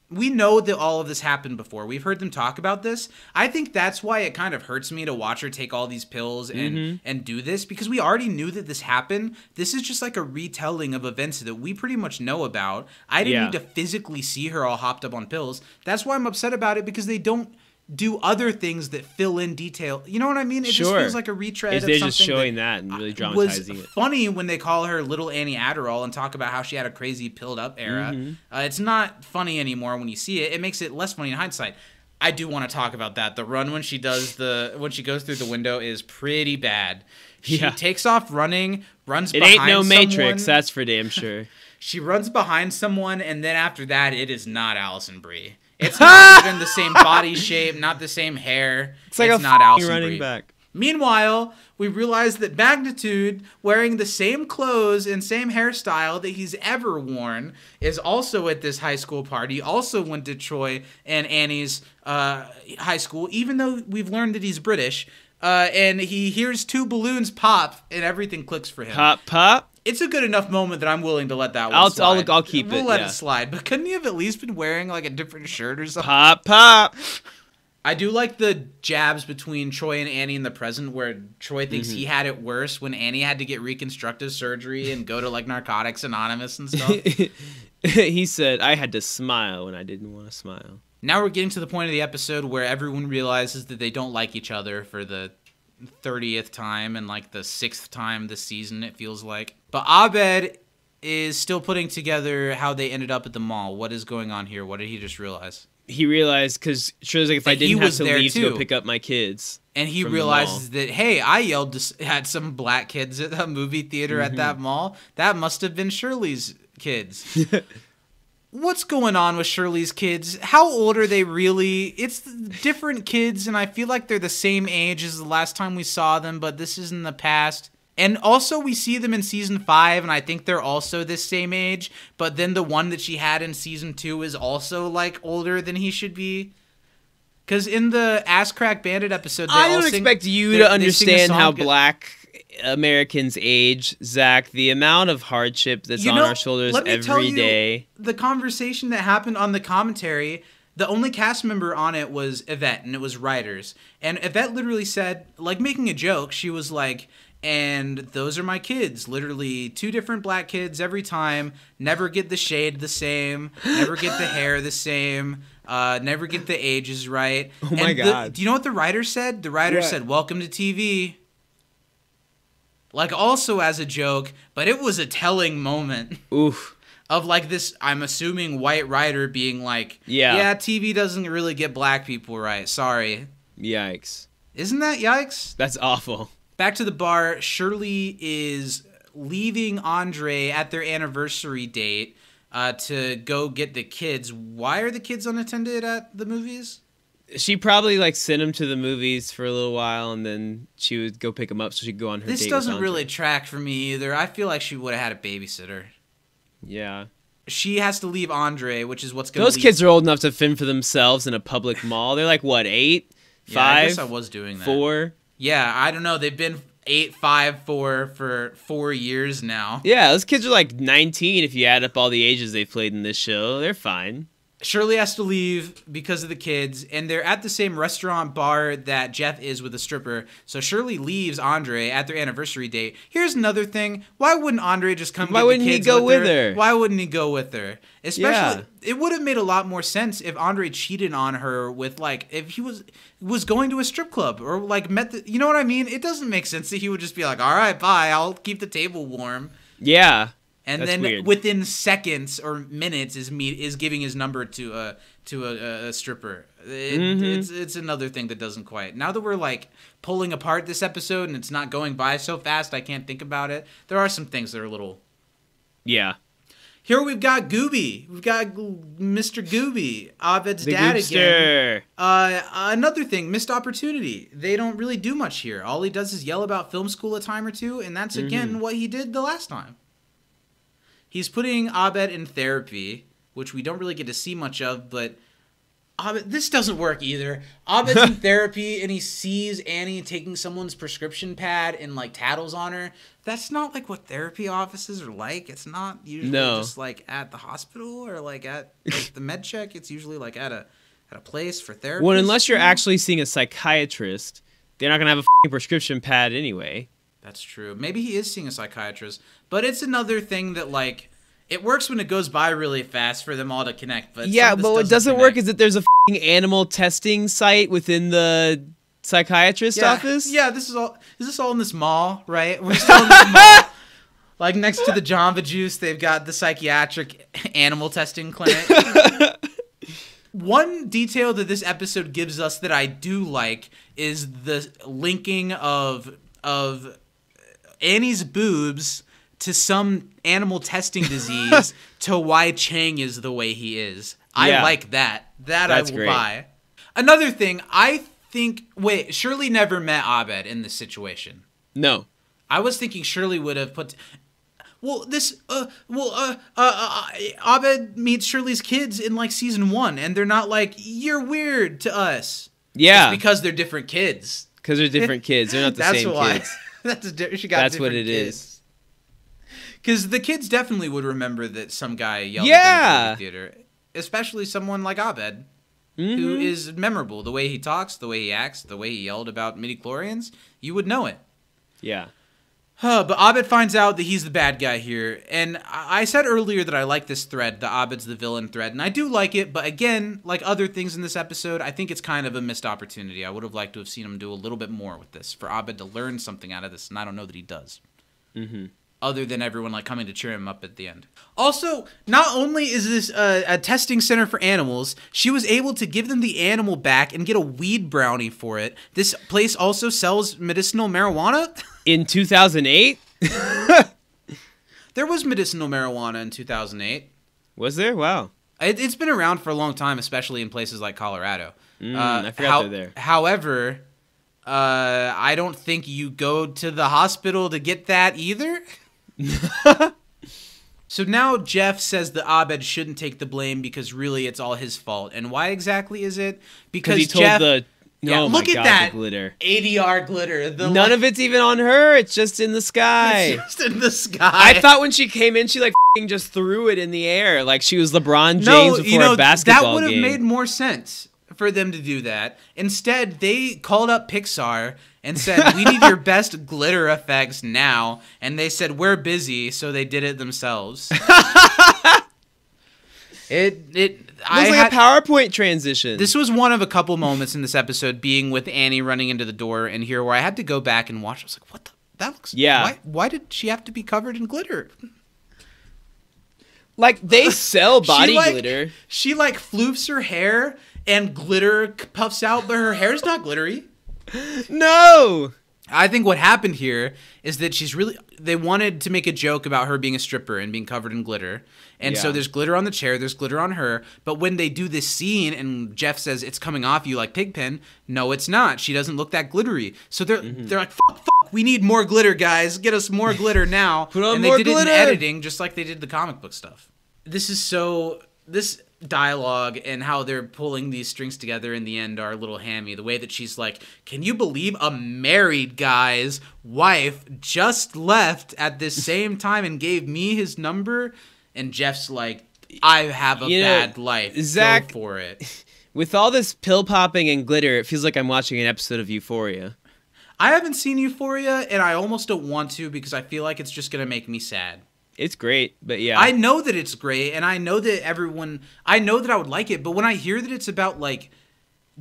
We know that all of this happened before. We've heard them talk about this. I think that's why it kind of hurts me to watch her take all these pills and do this, because we already knew that this happened. This is just like a retelling of events that we pretty much know about. I didn't need to physically see her all hopped up on pills. That's why I'm upset about it, because they don't do other things that fill in detail. You know what I mean? It just feels like a retread of something. They're just showing that and really dramatizing it. Was funny when they call her Little Annie Adderall and talk about how she had a crazy pilled up era. It's not funny anymore when you see it. It makes it less funny in hindsight. I do want to talk about that. The run when she goes through the window is pretty bad. She takes off running, runs behind someone. It ain't no Matrix, that's for damn sure. She runs behind someone, and then after that, it is not Allison Brie. It's not even the same body shape, not the same hair. It's like not Allison running Brie. back. Meanwhile, we realize that Magnitude, wearing the same clothes and same hairstyle that he's ever worn, is also at this high school party, also went to Troy and Annie's high school, even though we've learned that he's British. And he hears 2 balloons pop, and everything clicks for him. Pop, pop. It's a good enough moment that I'm willing to let that one slide. I'll keep it. We'll let it slide. But couldn't he have at least been wearing like a different shirt or something? Pop, pop. I do like the jabs between Troy and Annie in the present, where Troy thinks he had it worse when Annie had to get reconstructive surgery and go to like Narcotics Anonymous and stuff. He said, I had to smile when I didn't want to smile. Now we're getting to the point of the episode where everyone realizes that they don't like each other for the 30th time and like the 6th time this season, it feels like. But Abed is still putting together how they ended up at the mall. What is going on here? What did he just realize? He realized, because Shirley's like, if I didn't have to leave to go pick up my kids. And he realizes that, hey, I yelled at some black kids at a movie theater at that mall. That must have been Shirley's kids. What's going on with Shirley's kids? How old are they really? It's different kids, and I feel like they're the same age as the last time we saw them, but this is in the past. And also, we see them in Season 5, and I think they're also this same age. But then the one that she had in Season 2 is also, like, older than he should be. Because in the Ass Crack Bandit episode, I don't expect you to understand how black Americans age, Zach. The amount of hardship that's on our shoulders every day. The conversation that happened on the commentary, the only cast member on it was Yvette, and it was writers. And Yvette literally said, like, making a joke, she was like, and those are my kids. Literally 2 different black kids every time. Never get the shade the same. Never get the hair the same. Never get the ages right. Oh my God. Do you know what the writer said? The writer said, welcome to TV. Like, also as a joke, but it was a telling moment. Oof. Of, like, this, I'm assuming, white writer being like, yeah, TV doesn't really get black people right. Sorry. Yikes. Isn't that yikes? That's awful. Back to the bar, Shirley is leaving Andre at their anniversary date to go get the kids. Why are the kids unattended at the movies? She probably like sent him to the movies for a little while, and then she would go pick him up so she could go on her date. This doesn't really track for me either. I feel like she would have had a babysitter. Yeah. She has to leave Andre, which is what's going to Those kids are old enough to fend for themselves in a public mall. They're like, what, 8? 5? Yeah, I guess I was doing that. 4? Yeah, I don't know. They've been 8, 5, 4 for 4 years now. Yeah, those kids are like 19 if you add up all the ages they've played in this show. They're fine. Shirley has to leave because of the kids, and they're at the same restaurant bar that Jeff is with a stripper. So Shirley leaves Andre at their anniversary date. Here's another thing. Why wouldn't Andre just come Why get wouldn't the he kids go with with her? Why wouldn't he go with her? Especially, it would have made a lot more sense if Andre cheated on her with, like, if he was going to a strip club or, like, met the... You know what I mean? It doesn't make sense that he would just be like, all right, bye, I'll keep the table warm. Yeah. And That's then weird. within seconds or minutes is giving his number to a stripper. It's another thing that doesn't quite. Now that we're like pulling apart this episode and it's not going by so fast, I can't think about it. There are some things that are a little. Yeah. Here we've got Gooby. We've got Mr. Gooby, Abed's The dad Goopster. again. Another thing, missed opportunity. They don't really do much here. All he does is yell about film school a time or two, and that's again what he did the last time. He's putting Abed in therapy, which we don't really get to see much of, but Abed, this doesn't work either. Abed's in therapy, and he sees Annie taking someone's prescription pad and, like, tattles on her. That's not, like, what therapy offices are like. It's not usually just, like, at the hospital or, like, at like, the med check. It's usually, like, at a place for therapy. Well, unless you're actually seeing a psychiatrist, they're not going to have a prescription pad anyway. That's true. Maybe he is seeing a psychiatrist. But it's another thing that, like, it works when it goes by really fast for them all to connect. But yeah, but what doesn't work is that there's a animal testing site within the psychiatrist office. Yeah, this is all in this mall, right? We're still in this mall. Like, next to the Jamba Juice, they've got the psychiatric animal testing clinic. One detail that this episode gives us that I do like is the linking of Annie's boobs to some animal testing disease to why Chang is the way he is. I like that. That's I will great. Buy. Another thing, I think... Wait, Shirley never met Abed in this situation. No. I was thinking Shirley would have put... Abed meets Shirley's kids in, like, season 1, and they're not like, you're weird to us. Yeah. It's because they're different kids. Because they're different kids. They're not the same kids. That's what it is. Because the kids definitely would remember that some guy yelled at them in the theater. Especially someone like Abed, who is memorable. The way he talks, the way he acts, the way he yelled about midichlorians, you would know it. Yeah. But Abed finds out that he's the bad guy here. And I said earlier that I like this thread, the Abed's the villain thread. And I do like it, but again, like other things in this episode, I think it's kind of a missed opportunity. I would have liked to have seen him do a little bit more with this, for Abed to learn something out of this, and I don't know that he does. Other than everyone like coming to cheer him up at the end. Also, not only is this a testing center for animals, she was able to give them the animal back and get a weed brownie for it. This place also sells medicinal marijuana. In 2008? There was medicinal marijuana in 2008. Was there? Wow. It's been around for a long time, especially in places like Colorado. I forgot they're there. However, I don't think you go to the hospital to get that either. So now Jeff says that Abed shouldn't take the blame because really it's all his fault. And why exactly is it? Because he told Jeff... look at that glitter. ADR glitter. None of it's even on her. It's just in the sky. It's just in the sky. I thought when she came in, she like just threw it in the air like she was LeBron James before a basketball game. That would have made more sense for them to do that. Instead, they called up Pixar and said, we need your best glitter effects now. And they said, we're busy, so they did it themselves. It was like a PowerPoint transition. This was one of a couple moments in this episode, being with Annie running into the door and here, where I had to go back and watch. I was like, what the? That looks... Yeah. Why did she have to be covered in glitter? Like, they sell body glitter. She, like, floofs her hair and glitter puffs out, but her hair's not glittery. No! I think what happened here is that they wanted to make a joke about her being a stripper and being covered in glitter. And so there's glitter on the chair, there's glitter on her. But when they do this scene and Jeff says it's coming off you like Pigpen, no, it's not. She doesn't look that glittery. So they're like, fuck, we need more glitter, guys. Get us more glitter now. Put on and more they did glitter. it in editing just like they did the comic book stuff. This dialogue and how they're pulling these strings together in the end are a little hammy. The way that she's like, can you believe a married guy's wife just left at this same time and gave me his number? And Jeff's like, I have a bad life. Zach, go for it. With all this pill popping and glitter, it feels like I'm watching an episode of Euphoria. I haven't seen Euphoria, and I almost don't want to because I feel like it's just going to make me sad. It's great, but yeah. I know that it's great, and I know that I know that I would like it, but when I hear that it's about, like,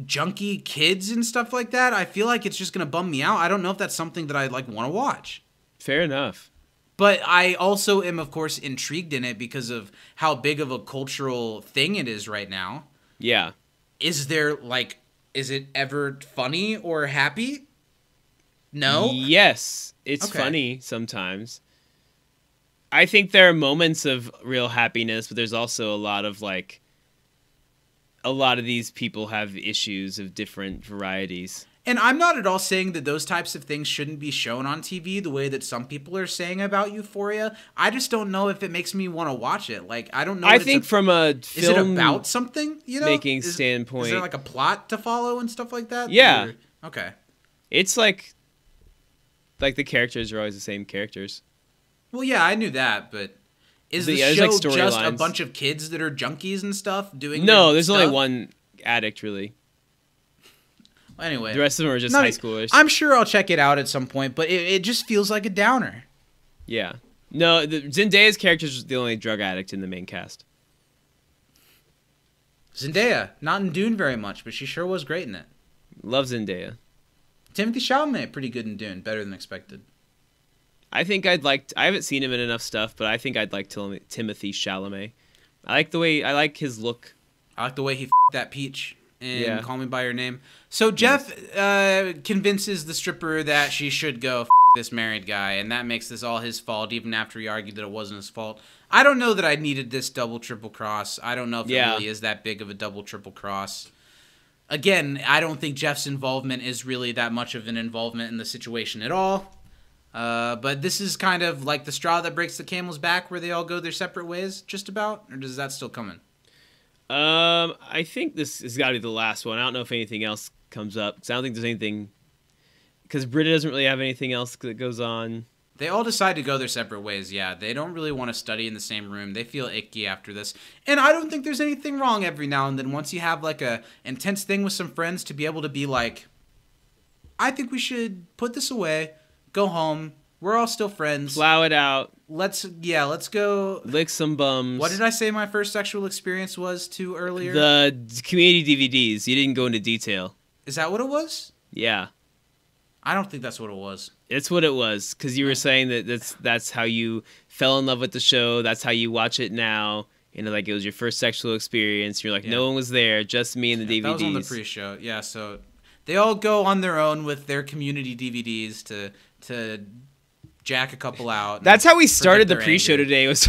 junkie kids and stuff like that, I feel like it's just going to bum me out. I don't know if that's something that I, like, want to watch. Fair enough. But I also am, of course, intrigued in it because of how big of a cultural thing it is right now. Yeah. Is it ever funny or happy? No? Yes. It's funny sometimes. I think there are moments of real happiness, but there's also a lot of these people have issues of different varieties. And I'm not at all saying that those types of things shouldn't be shown on TV the way that some people are saying about Euphoria. I just don't know if it makes me want to watch it. Like, I don't know. I think from a film is it about something, making standpoint. Is there like a plot to follow and stuff like that? Yeah. Okay. It's like the characters are always the same characters. Well, yeah, I knew that, but is the show just a bunch of kids that are junkies and stuff doing? No, there's only one addict, really. Well, anyway, the rest of them are just high schoolers. I'm sure I'll check it out at some point, but it just feels like a downer. Yeah. No, Zendaya's character is the only drug addict in the main cast. Zendaya, not in Dune very much, but she sure was great in it. Love Zendaya. Timothy Chalamet, pretty good in Dune, better than expected. I think I haven't seen him in enough stuff, but I think I'd like Timothy Chalamet. I like his look. I like the way he f***ed that peach and Yeah. Call Me By Your Name. So Jeff convinces the stripper that she should go f*** this married guy, and that makes this all his fault, even after he argued that it wasn't his fault. I don't know that I needed this double, triple cross. I don't know if it really is that big of a double, triple cross. Again, I don't think Jeff's involvement is really that much of an involvement in the situation at all. But this is kind of like the straw that breaks the camel's back, where they all go their separate ways, just about? Or is that still coming? I think this has got to be the last one. I don't know if anything else comes up, because I don't think there's anything... Because Britta doesn't really have anything else that goes on. They all decide to go their separate ways, yeah. They don't really want to study in the same room. They feel icky after this. And I don't think there's anything wrong every now and then, once you have like a intense thing with some friends, to be able to be like, I think we should put this away, go home, we're all still friends. Plow it out. Let's go. Lick some bums. What did I say my first sexual experience was to earlier? The community DVDs. You didn't go into detail. Is that what it was? Yeah. I don't think that's what it was. It's what it was, because you were saying that that's how you fell in love with the show. That's how you watch it now. And like it was your first sexual experience. You're like, no one was there, just me and the DVDs. That was on the pre-show. Yeah, so they all go on their own with their community DVDs to jack a couple out. That's how we started the pre-show today. Was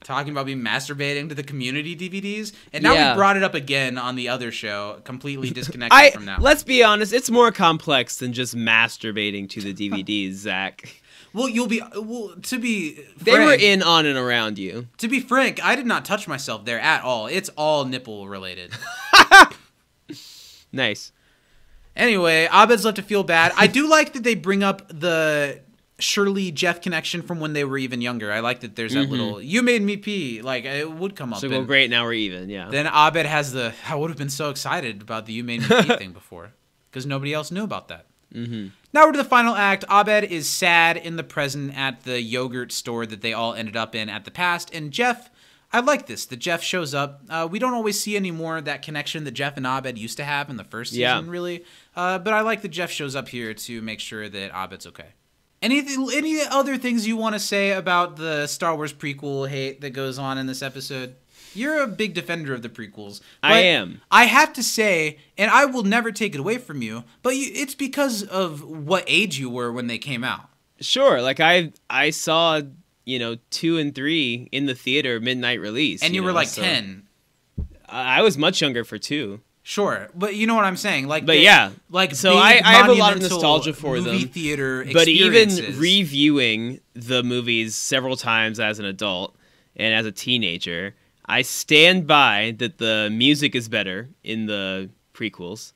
talking about me masturbating to the community DVDs, and now we brought it up again on the other show, completely disconnected from that. Let's be honest, it's more complex than just masturbating to the DVDs, Zach. Well, to be frank, they were in, on, and around you. To be frank, I did not touch myself there at all. It's all nipple related. Nice. Anyway, Abed's left to feel bad. I do like that they bring up the Shirley Jeff connection from when they were even younger. I like that there's that little, you made me pee, like it would come up. So, well, great, now we're even, yeah. Then Abed has I would have been so excited about the you made me pee thing before, because nobody else knew about that. Now we're to the final act. Abed is sad in the present at the yogurt store that they all ended up in at the past, and Jeff, I like this, that Jeff shows up. We don't always see any more of that connection that Jeff and Abed used to have in the first season, really. But I like that Jeff shows up here to make sure that Abed's okay. Any other things you want to say about the Star Wars prequel hate that goes on in this episode? You're a big defender of the prequels. I am. I have to say, and I will never take it away from you, but it's because of what age you were when they came out. Sure, like I saw, 2 and 3 in the theater midnight release. And you were like 10. I was much younger for 2. Sure, but you know what I'm saying, like. But yeah, like so I have a lot of nostalgia for them. Movie theater but even experiences. reviewing the movies several times as an adult and as a teenager, I stand by that the music is better in the prequels.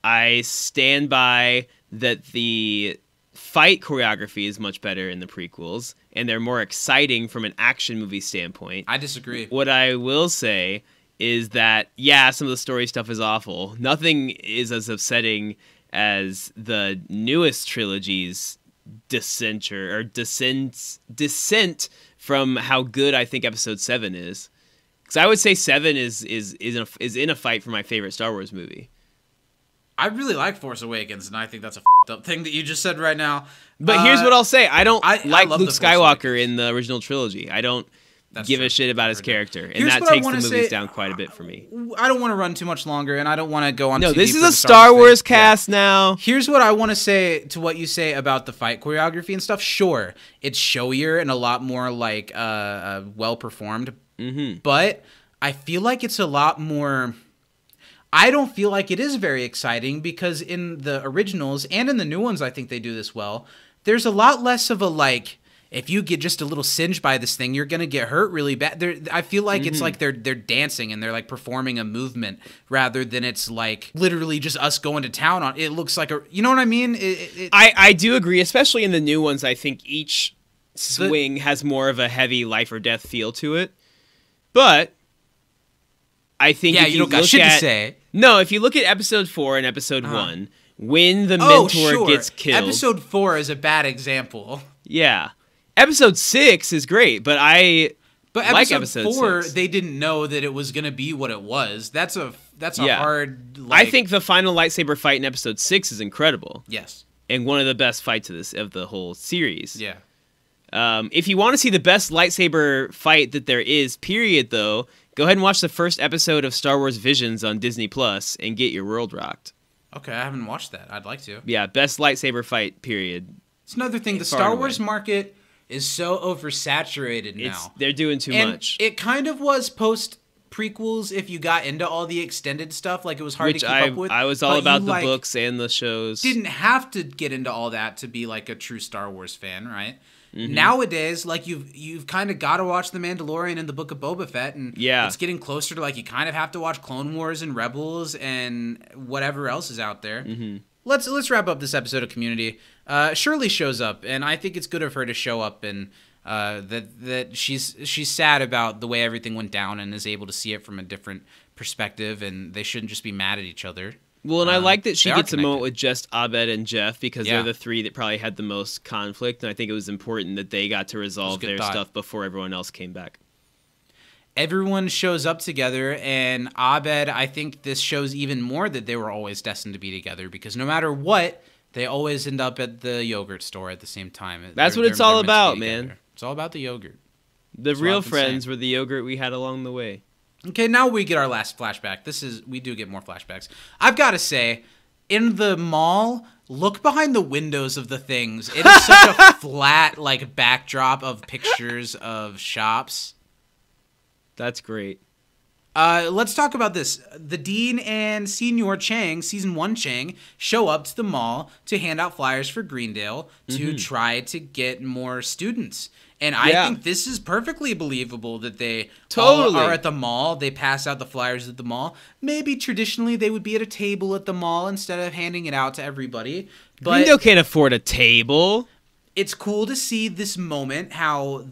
I stand by that the fight choreography is much better in the prequels, and they're more exciting from an action movie standpoint. I disagree. What I will say is that, some of the story stuff is awful. Nothing is as upsetting as the newest trilogy's descent from how good I think Episode 7 is. Because I would say 7 is in a fight for my favorite Star Wars movie. I really like Force Awakens, and I think that's a f***ed up thing that you just said right now. But here's what I'll say. I don't like love Luke the Force Skywalker in the original trilogy. I don't give a shit about his character. And that takes the movies down quite a bit for me. I don't want to run too much longer, and I don't want to go on No, too this deep is with a the Star Wars thing. cast now. Here's what I want to say to what you say about the fight choreography and stuff. Sure, it's showier and a lot more like well performed. But I feel like it's a lot more. I don't feel like it is very exciting, because in the originals and in the new ones, I think they do this well. There's a lot less of a like, if you get just a little singed by this thing, you're gonna get hurt really bad. I feel like it's like they're dancing and they're like performing a movement, rather than it's like literally just us going to town on. It looks like you know what I mean? I do agree, especially in the new ones. I think each swing has more of a heavy life or death feel to it. But I think if you don't got shit to say. No, if you look at Episode 4 and Episode 1, when the mentor gets killed. Episode 4 is a bad example. Yeah. Episode 6 is great, but But like episode 4, 6. they didn't know that it was going to be what it was. That's a hard. I think the final lightsaber fight in Episode 6 is incredible. Yes. And one of the best fights of the whole series. Yeah. If you want to see the best lightsaber fight that there is, period, though, go ahead and watch the first episode of Star Wars Visions on Disney Plus and get your world rocked. Okay, I haven't watched that. I'd like to. Yeah, best lightsaber fight, period. It's another thing. The Star Wars market is so oversaturated now. They're doing too much. It kind of was post prequels if you got into all the extended stuff. Like, it was hard to keep up with. I was all about the books and the shows. Didn't have to get into all that to be like a true Star Wars fan, right? Mm-hmm. Nowadays, like, you've kind of got to watch The Mandalorian and the Book of Boba Fett, and it's getting closer to, like, you kind of have to watch Clone Wars and Rebels and whatever else is out there. Mm-hmm. Let's wrap up this episode of Community. Shirley shows up, and I think it's good of her to show up, and that she's sad about the way everything went down and is able to see it from a different perspective, and they shouldn't just be mad at each other. Well, and I like that she gets a moment with just Abed and Jeff, because they're the three that probably had the most conflict, and I think it was important that they got to resolve their stuff before everyone else came back. Everyone shows up together, and Abed, I think this shows even more that they were always destined to be together, because no matter what, they always end up at the yogurt store at the same time. That's what it's all about, man. It's all about the yogurt. The real friends were the yogurt we had along the way. Okay, now we get our last flashback. We do get more flashbacks. I've got to say, in the mall, look behind the windows of the things. It is such a flat, like, backdrop of pictures of shops. That's great. Let's talk about this. The Dean and Senior Chang, Season 1 Chang, show up to the mall to hand out flyers for Greendale to try to get more students. And I think this is perfectly believable that they all are at the mall. They pass out the flyers at the mall. Maybe traditionally they would be at a table at the mall instead of handing it out to everybody. But Greendale can't afford a table. It's cool to see this moment, how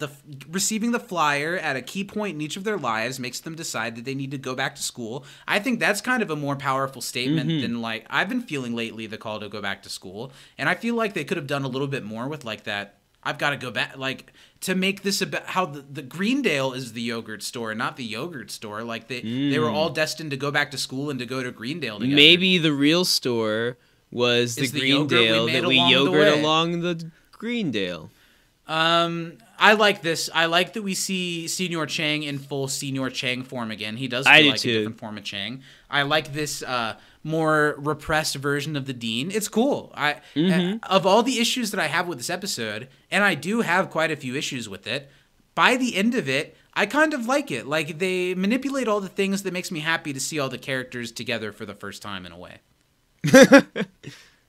receiving the flyer at a key point in each of their lives makes them decide that they need to go back to school. I think that's kind of a more powerful statement than, like, I've been feeling lately, the call to go back to school. And I feel like they could have done a little bit more with, like, that, I've got to go back, like, to make this about how the Greendale is the yogurt store, not the yogurt store. Like, they were all destined to go back to school and to go to Greendale together. Maybe the real store was the Greendale that we yogurt along the Greendale. I like this. I like that we see Senior Chang in full Senior Chang form again. He does feel like a different form of Chang. I like this more repressed version of the Dean. It's cool. Of all the issues that I have with this episode, and I do have quite a few issues with it, by the end of it, I kind of like it. Like, they manipulate all the things that makes me happy to see all the characters together for the first time in a way.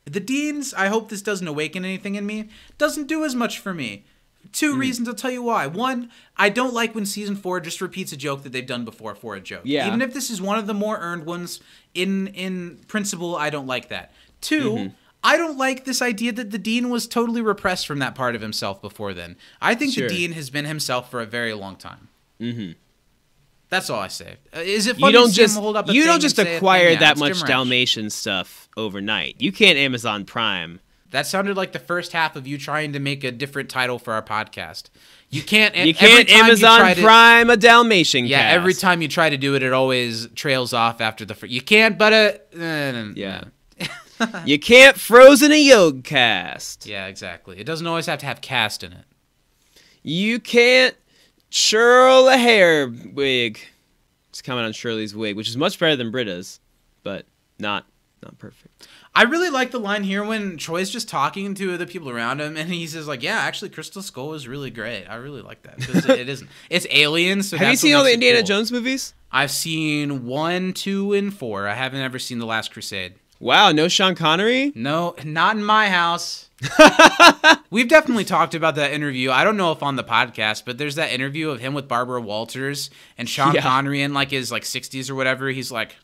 The Deans, I hope this doesn't awaken anything in me, doesn't do as much for me. Two reasons, I'll tell you why. One, I don't like when Season 4 just repeats a joke that they've done before for a joke. Yeah. Even if this is one of the more earned ones, in principle, I don't like that. Two, I don't like this idea that the Dean was totally repressed from that part of himself before then. I think the Dean has been himself for a very long time. That's all I say. Is it funny to see him hold up a thing? You don't just acquire that much Jim Rash. Dalmatian stuff overnight. You can't Amazon Prime. That sounded like the first half of you trying to make a different title for our podcast. You can't Amazon Prime a Dalmatian cast. Every time you try to do it, it always trails off after the first. You can't, but you can't Frozen a Yogcast. Yeah, exactly. It doesn't always have to have cast in it. You can't Churl a hair wig. Just comment on Shirley's wig, which is much better than Britta's, but not perfect. I really like the line here when Troy's just talking to the people around him, and he says, like, yeah, actually, Crystal Skull is really great. I really like that. Because it isn't. It's aliens, so have you seen all the Indiana Jones movies? I've seen 1, 2, and 4. I haven't ever seen The Last Crusade. Wow, no Sean Connery? No, not in my house. We've definitely talked about that interview. I don't know if on the podcast, but there's that interview of him with Barbara Walters and Sean Connery in, like, his, like, 60s or whatever. He's like,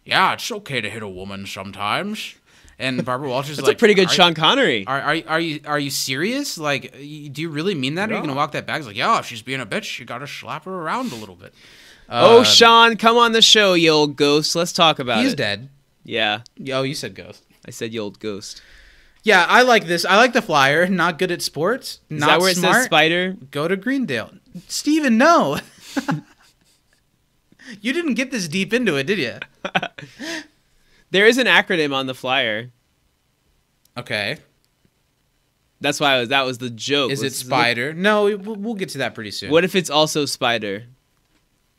yeah, it's okay to hit a woman sometimes. And Barbara Walters is like, that's a pretty good Sean Connery. Are you serious? Like, do you really mean that? Yeah. Are you gonna walk that back? He's like, yeah, if she's being a bitch, you gotta slap her around a little bit. Sean, come on the show, you old ghost. Let's talk about it. He's dead. Yeah. Oh, you said ghost. I said you old ghost. Yeah, I like this. I like the flyer. Not good at sports. Is not that where smart. It says spider? Go to Greendale. Steven, no. You didn't get this deep into it, did you? There is an acronym on the flyer. Okay. That's why that was the joke. Is it Spider? No, we'll get to that pretty soon. What if it's also Spider?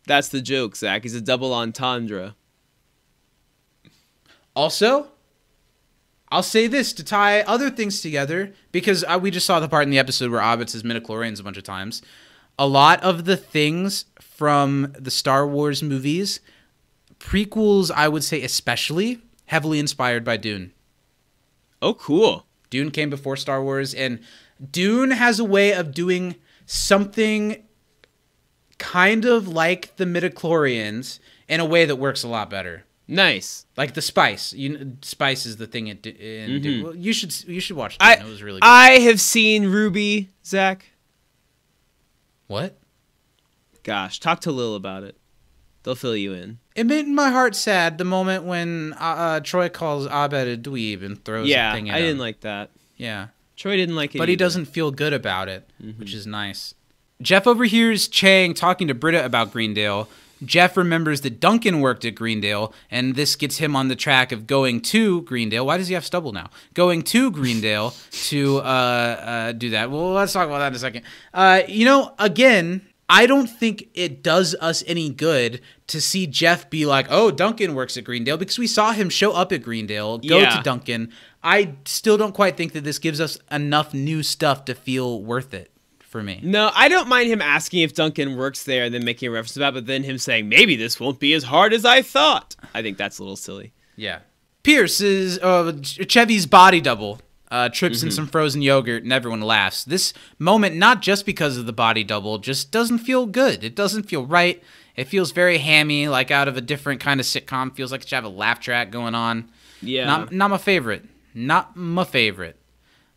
That's the joke, Zach. He's a double entendre. Also, I'll say this to tie other things together, because we just saw the part in the episode where Abed says midichlorians a bunch of times. A lot of the things from the Star Wars movies, prequels, I would say especially, heavily inspired by Dune. Oh, cool. Dune came before Star Wars, and Dune has a way of doing something kind of like the midichlorians in a way that works a lot better. Nice. Like the spice. Spice is the thing in Dune. Well, you should watch Dune. It was really good. I have seen Ruby, Zach. What? Gosh, talk to Lil about it. They'll fill you in. It made my heart sad the moment when Troy calls Abed a dweeb and throws a thing at him. I didn't like that. Yeah. Troy didn't like it But he either. doesn't feel good about it, which is nice. Jeff overhears Chang talking to Britta about Greendale. Jeff remembers that Duncan worked at Greendale, and this gets him on the track of going to Greendale. Why does he have stubble now? Going to Greendale to do that. Well, let's talk about that in a second. Again, I don't think it does us any good to see Jeff be like, oh, Duncan works at Greendale, because we saw him show up at Greendale, go to Duncan. I still don't quite think that this gives us enough new stuff to feel worth it for me. No, I don't mind him asking if Duncan works there and then making a reference to that, but then him saying, maybe this won't be as hard as I thought. I think that's a little silly. Yeah. Pierce is Chevy's body double. Trips in some frozen yogurt, and everyone laughs. This moment, not just because of the body double, just doesn't feel good. It doesn't feel right. It feels very hammy, like out of a different kind of sitcom. Feels like it should have a laugh track going on. Yeah. Not my favorite. Not my favorite.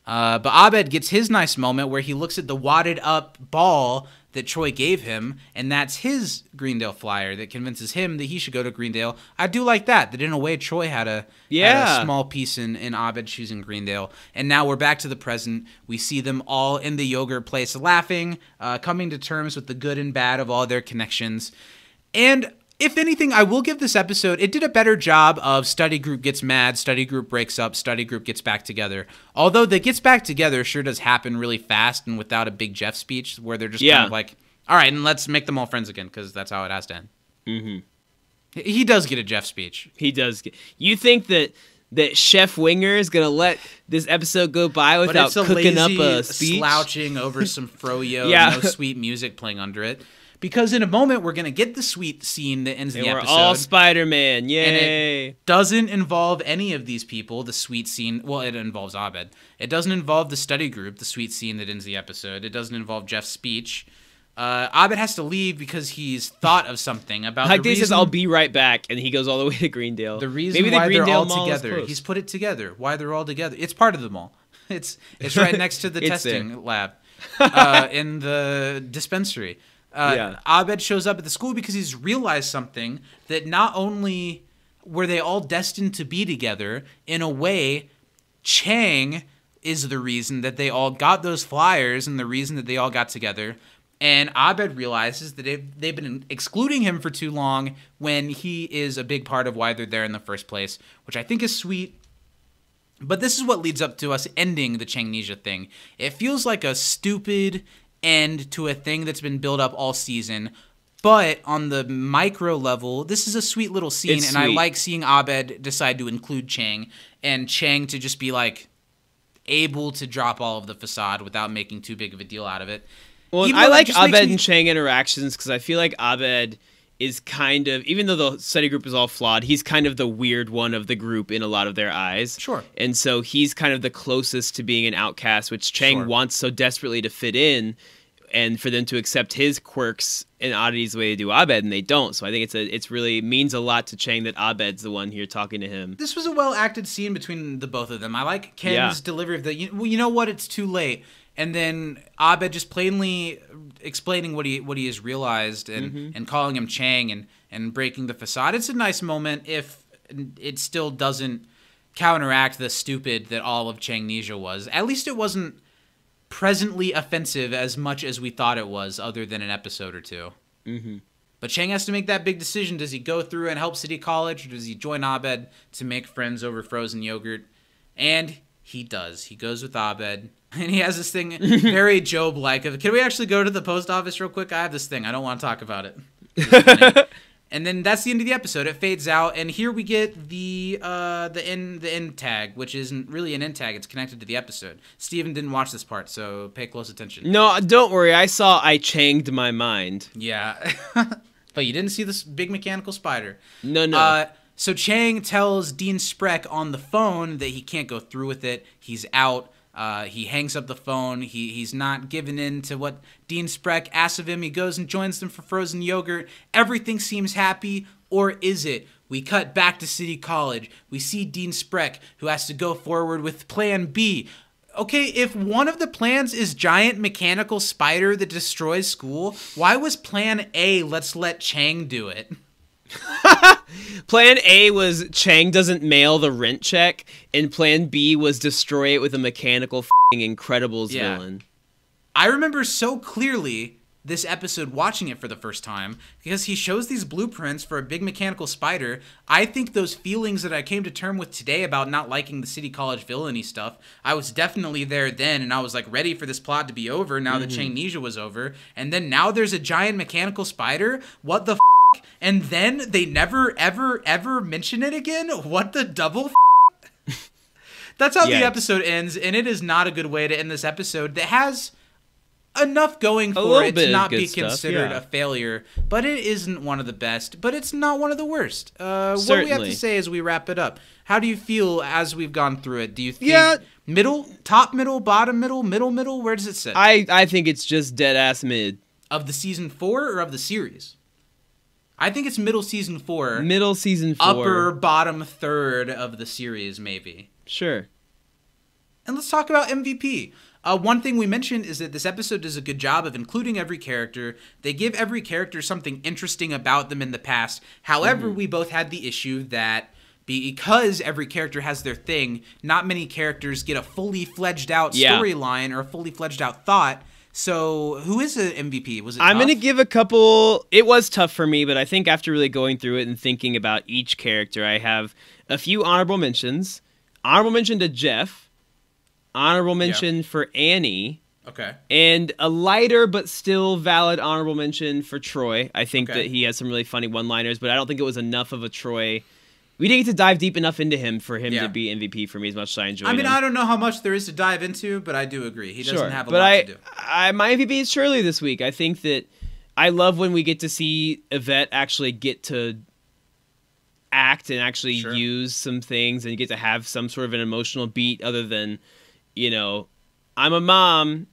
But Abed gets his nice moment where he looks at the wadded up ball that Troy gave him, and that's his Greendale flyer that convinces him that he should go to Greendale. I do like that in a way Troy had a small piece in Abed choosing Greendale. And now we're back to the present. We see them all in the yogurt place laughing, coming to terms with the good and bad of all their connections. And if anything, I will give this episode, it did a better job of study group gets mad, study group breaks up, study group gets back together. Although the gets back together sure does happen really fast and without a big Jeff speech where they're just kind of like, all right, and let's make them all friends again, because that's how it has to end. Mm-hmm. He does get a Jeff speech. He does. You think that Chef Winger is going to let this episode go by without cooking up a speech? Slouching over some froyo, no sweet music playing under it. Because in a moment, we're going to get the sweet scene that ends the episode. We're all Spider-Man. Yay. And it doesn't involve any of these people, the sweet scene. Well, it involves Abed. It doesn't involve the study group, the sweet scene that ends the episode. It doesn't involve Jeff's speech. Abed has to leave because he's thought of something about the reason. He says, I'll be right back, and he goes all the way to Greendale. The reason why they're all together. He's put it together. Why they're all together. It's part of the mall. It's right next to the testing lab in the dispensary. Abed shows up at the school because he's realized something, that not only were they all destined to be together, in a way, Chang is the reason that they all got those flyers and the reason that they all got together. And Abed realizes that they've been excluding him for too long when he is a big part of why they're there in the first place, which I think is sweet. But this is what leads up to us ending the Changnesia thing. It feels like a stupid end to a thing that's been built up all season, but on the micro level, this is a sweet little scene, and I like seeing Abed decide to include Chang, and Chang to just be like able to drop all of the facade without making too big of a deal out of it. Well, I like Abed and Chang interactions because I feel like Abed is kind of, even though the study group is all flawed, he's kind of the weird one of the group in a lot of their eyes. Sure. And so he's kind of the closest to being an outcast, which Chang wants so desperately to fit in, and for them to accept his quirks and oddities the way they do Abed, and they don't. So I think it's really means a lot to Chang that Abed's the one here talking to him. This was a well-acted scene between the both of them. I like Ken's delivery of the, you know what, it's too late. And then Abed just plainly explaining what he has realized and calling him Chang and breaking the facade. It's a nice moment if it still doesn't counteract the stupid that all of Changnesia was. At least it wasn't presently offensive as much as we thought it was, other than an episode or two. Mm-hmm. But Chang has to make that big decision. Does he go through and help City College, or does he join Abed to make friends over frozen yogurt? And He does. He goes with Abed. And he has this thing very Job-like. Can we actually go to the post office real quick? I have this thing. I don't want to talk about it. And then that's the end of the episode. It fades out, and here we get the end tag, which isn't really an end tag. It's connected to the episode. Steven didn't watch this part, so pay close attention. No, don't worry. I changed my mind. Yeah. But you didn't see this big mechanical spider. No. So Chang tells Dean Spreck on the phone that he can't go through with it. He's out. He hangs up the phone. He's not giving in to what Dean Spreck asks of him. He goes and joins them for frozen yogurt. Everything seems happy, or is it? We cut back to City College. We see Dean Spreck, who has to go forward with Plan B. Okay, if one of the plans is giant mechanical spider that destroys school, why was Plan A, let's let Chang do it? Plan A was Chang doesn't mail the rent check, and Plan B was destroy it with a mechanical f***ing Incredibles villain. I remember so clearly this episode watching it for the first time because he shows these blueprints for a big mechanical spider. I think those feelings that I came to term with today about not liking the City College villainy stuff, I was definitely there then, and I was like ready for this plot to be over now that Changnesia was over. And then now there's a giant mechanical spider? What the f***? And then they never, ever, ever mention it again? What the double f***? That's how the episode ends, and it is not a good way to end this episode that has enough going for it to not be considered a failure, but it isn't one of the best, but it's not one of the worst. What do we have to say as we wrap it up? How do you feel as we've gone through it? Do you think middle, top middle, bottom middle, middle? Where does it sit? I think it's just dead-ass mid. Of the season 4 or of the series? I think it's middle season 4. Middle season 4. Upper bottom third of the series, maybe. Sure. And let's talk about MVP. One thing we mentioned is that this episode does a good job of including every character. They give every character something interesting about them in the past. However, we both had the issue that because every character has their thing, not many characters get a fully fledged out storyline or a fully fledged out thought. So, who is an MVP? Was it tough? I'm going to give a couple... It was tough for me, but I think after really going through it and thinking about each character, I have a few honorable mentions. Honorable mention to Jeff. Honorable mention for Annie. Okay. And a lighter but still valid honorable mention for Troy. I think that he has some really funny one-liners, but I don't think it was enough of a Troy... We didn't get to dive deep enough into him for him to be MVP for me as much as I enjoyed him. I don't know how much there is to dive into, but I do agree. He doesn't have a lot to do. My MVP is Shirley this week. I think that I love when we get to see Yvette actually get to act and actually use some things and get to have some sort of an emotional beat other than, I'm a mom.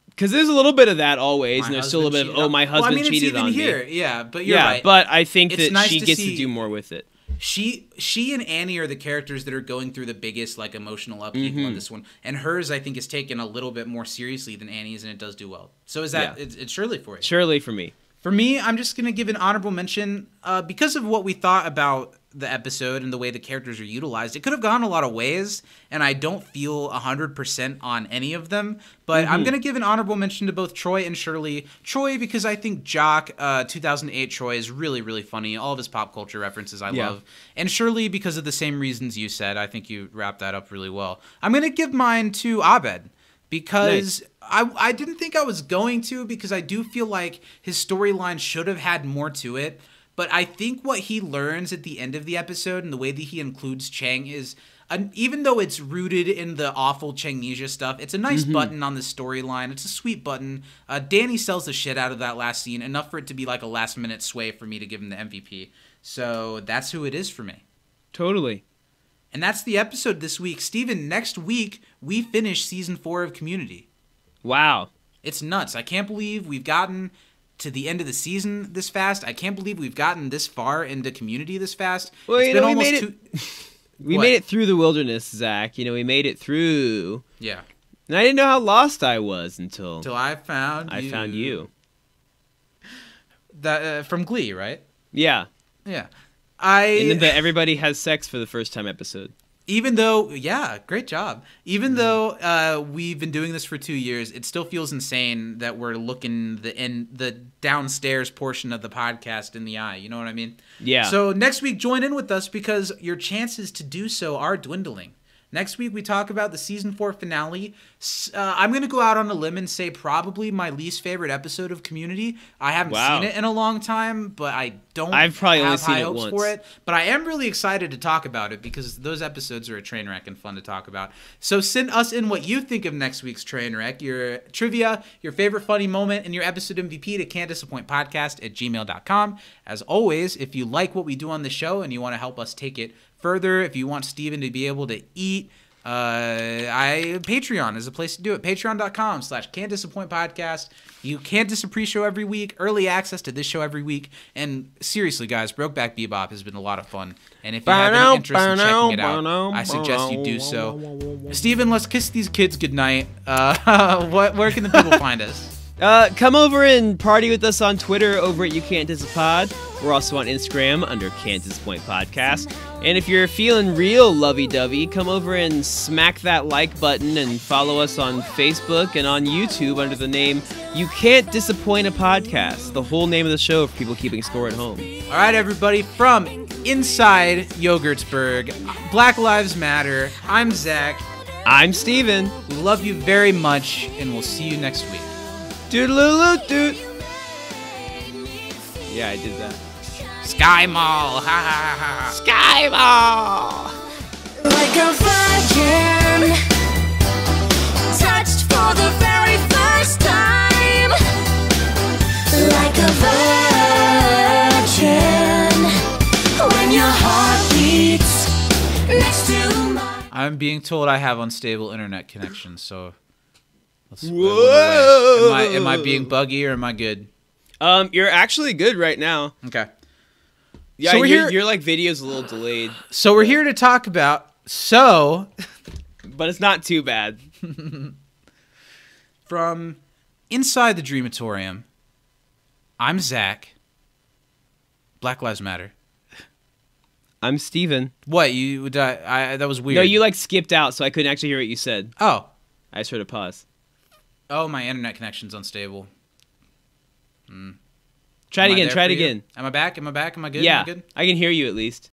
Because there's a little bit of that always, and there's still a little bit of, my husband cheated on me. Yeah, but you're right. But I think that she gets to do more with it. She and Annie are the characters that are going through the biggest emotional upheaval on this one, and hers I think is taken a little bit more seriously than Annie's, and it does do well. So is that it's Shirley for you? Shirley for me. For me, I'm just gonna give an honorable mention because of what we thought about the episode and the way the characters are utilized. It could have gone a lot of ways, and I don't feel 100% on any of them. But I'm gonna give an honorable mention to both Troy and Shirley. Troy because I think Jock 2008 Troy is really, really funny. All of his pop culture references I love. And Shirley because of the same reasons you said. I think you wrapped that up really well. I'm gonna give mine to Abed. Because I didn't think I was going to, because I do feel like his storyline should have had more to it. But I think what he learns at the end of the episode and the way that he includes Chang is, even though it's rooted in the awful Changnesia stuff, it's a nice button on the storyline. It's a sweet button. Danny sells the shit out of that last scene, enough for it to be like a last-minute sway for me to give him the MVP. So that's who it is for me. Totally. And that's the episode this week. Steven, next week, we finish Season 4 of Community. Wow. It's nuts. I can't believe we've gotten to the end of the season this fast. I can't believe we've gotten this far into Community this fast. Well, it's been almost we made it through the wilderness, Zach. We made it through. Yeah. And I didn't know how lost I was until I found you. I found you. That from Glee, right? Yeah. Yeah. And then the everybody has sex for the first time episode. Even though, great job. Even though we've been doing this for 2 years, it still feels insane that we're looking the downstairs portion of the podcast in the eye. You know what I mean? Yeah. So next week, join in with us because your chances to do so are dwindling. Next week, we talk about the Season 4 finale. I'm going to go out on a limb and say probably my least favorite episode of Community. I haven't seen it in a long time, but I've probably have only seen high it hopes once. for it. But I am really excited to talk about it because those episodes are a train wreck and fun to talk about. So send us in what you think of next week's train wreck, your trivia, your favorite funny moment, and your episode MVP to can'tdisappointpodcast@gmail.com. As always, if you like what we do on the show and you want to help us take it further, if you want Steven to be able to eat, Patreon is a place to do it. Patreon.com/can'tdisappointpodcast. You Can't Dis a pre-show every week, early access to this show every week, and seriously, guys, Brokeback Bebop has been a lot of fun. And if you have any interest in checking it out, I suggest you do so. Steven, let's kiss these kids goodnight. Where can the people find us? Come over and party with us on Twitter over at You Can't Dis a Pod. We're also on Instagram under Can't Disappoint Podcast. And if you're feeling real lovey-dovey, come over and smack that like button and follow us on Facebook and on YouTube under the name You Can't Disappoint a Podcast, the whole name of the show for people keeping score at home. All right, everybody, from inside Yogurtsburg, Black Lives Matter, I'm Zach. I'm Steven. We love you very much, and we'll see you next week. Doodaloo-doot. Yeah, I did that. Sky Mall, ha ha ha. Sky Ball! Like a virgin, touched for the very first time. Like a virgin, when your heart beats next to mine. I'm being told I have unstable internet connection, so let's Whoa! Am I being buggy or am I good? You're actually good right now. Okay. Yeah, So we're here- your like video's a little delayed, So we're here to talk about but it's not too bad. from inside the Dreamatorium. I'm Zach. Black Lives Matter. I'm Steven. What you? That was weird. No, you like skipped out, so I couldn't actually hear what you said. Oh, I just heard a pause. my internet connection's unstable. Try it Am I again. there Try it for you? again. Am I back? Am I back? Am I good? Am Yeah, I good? I can hear you at least.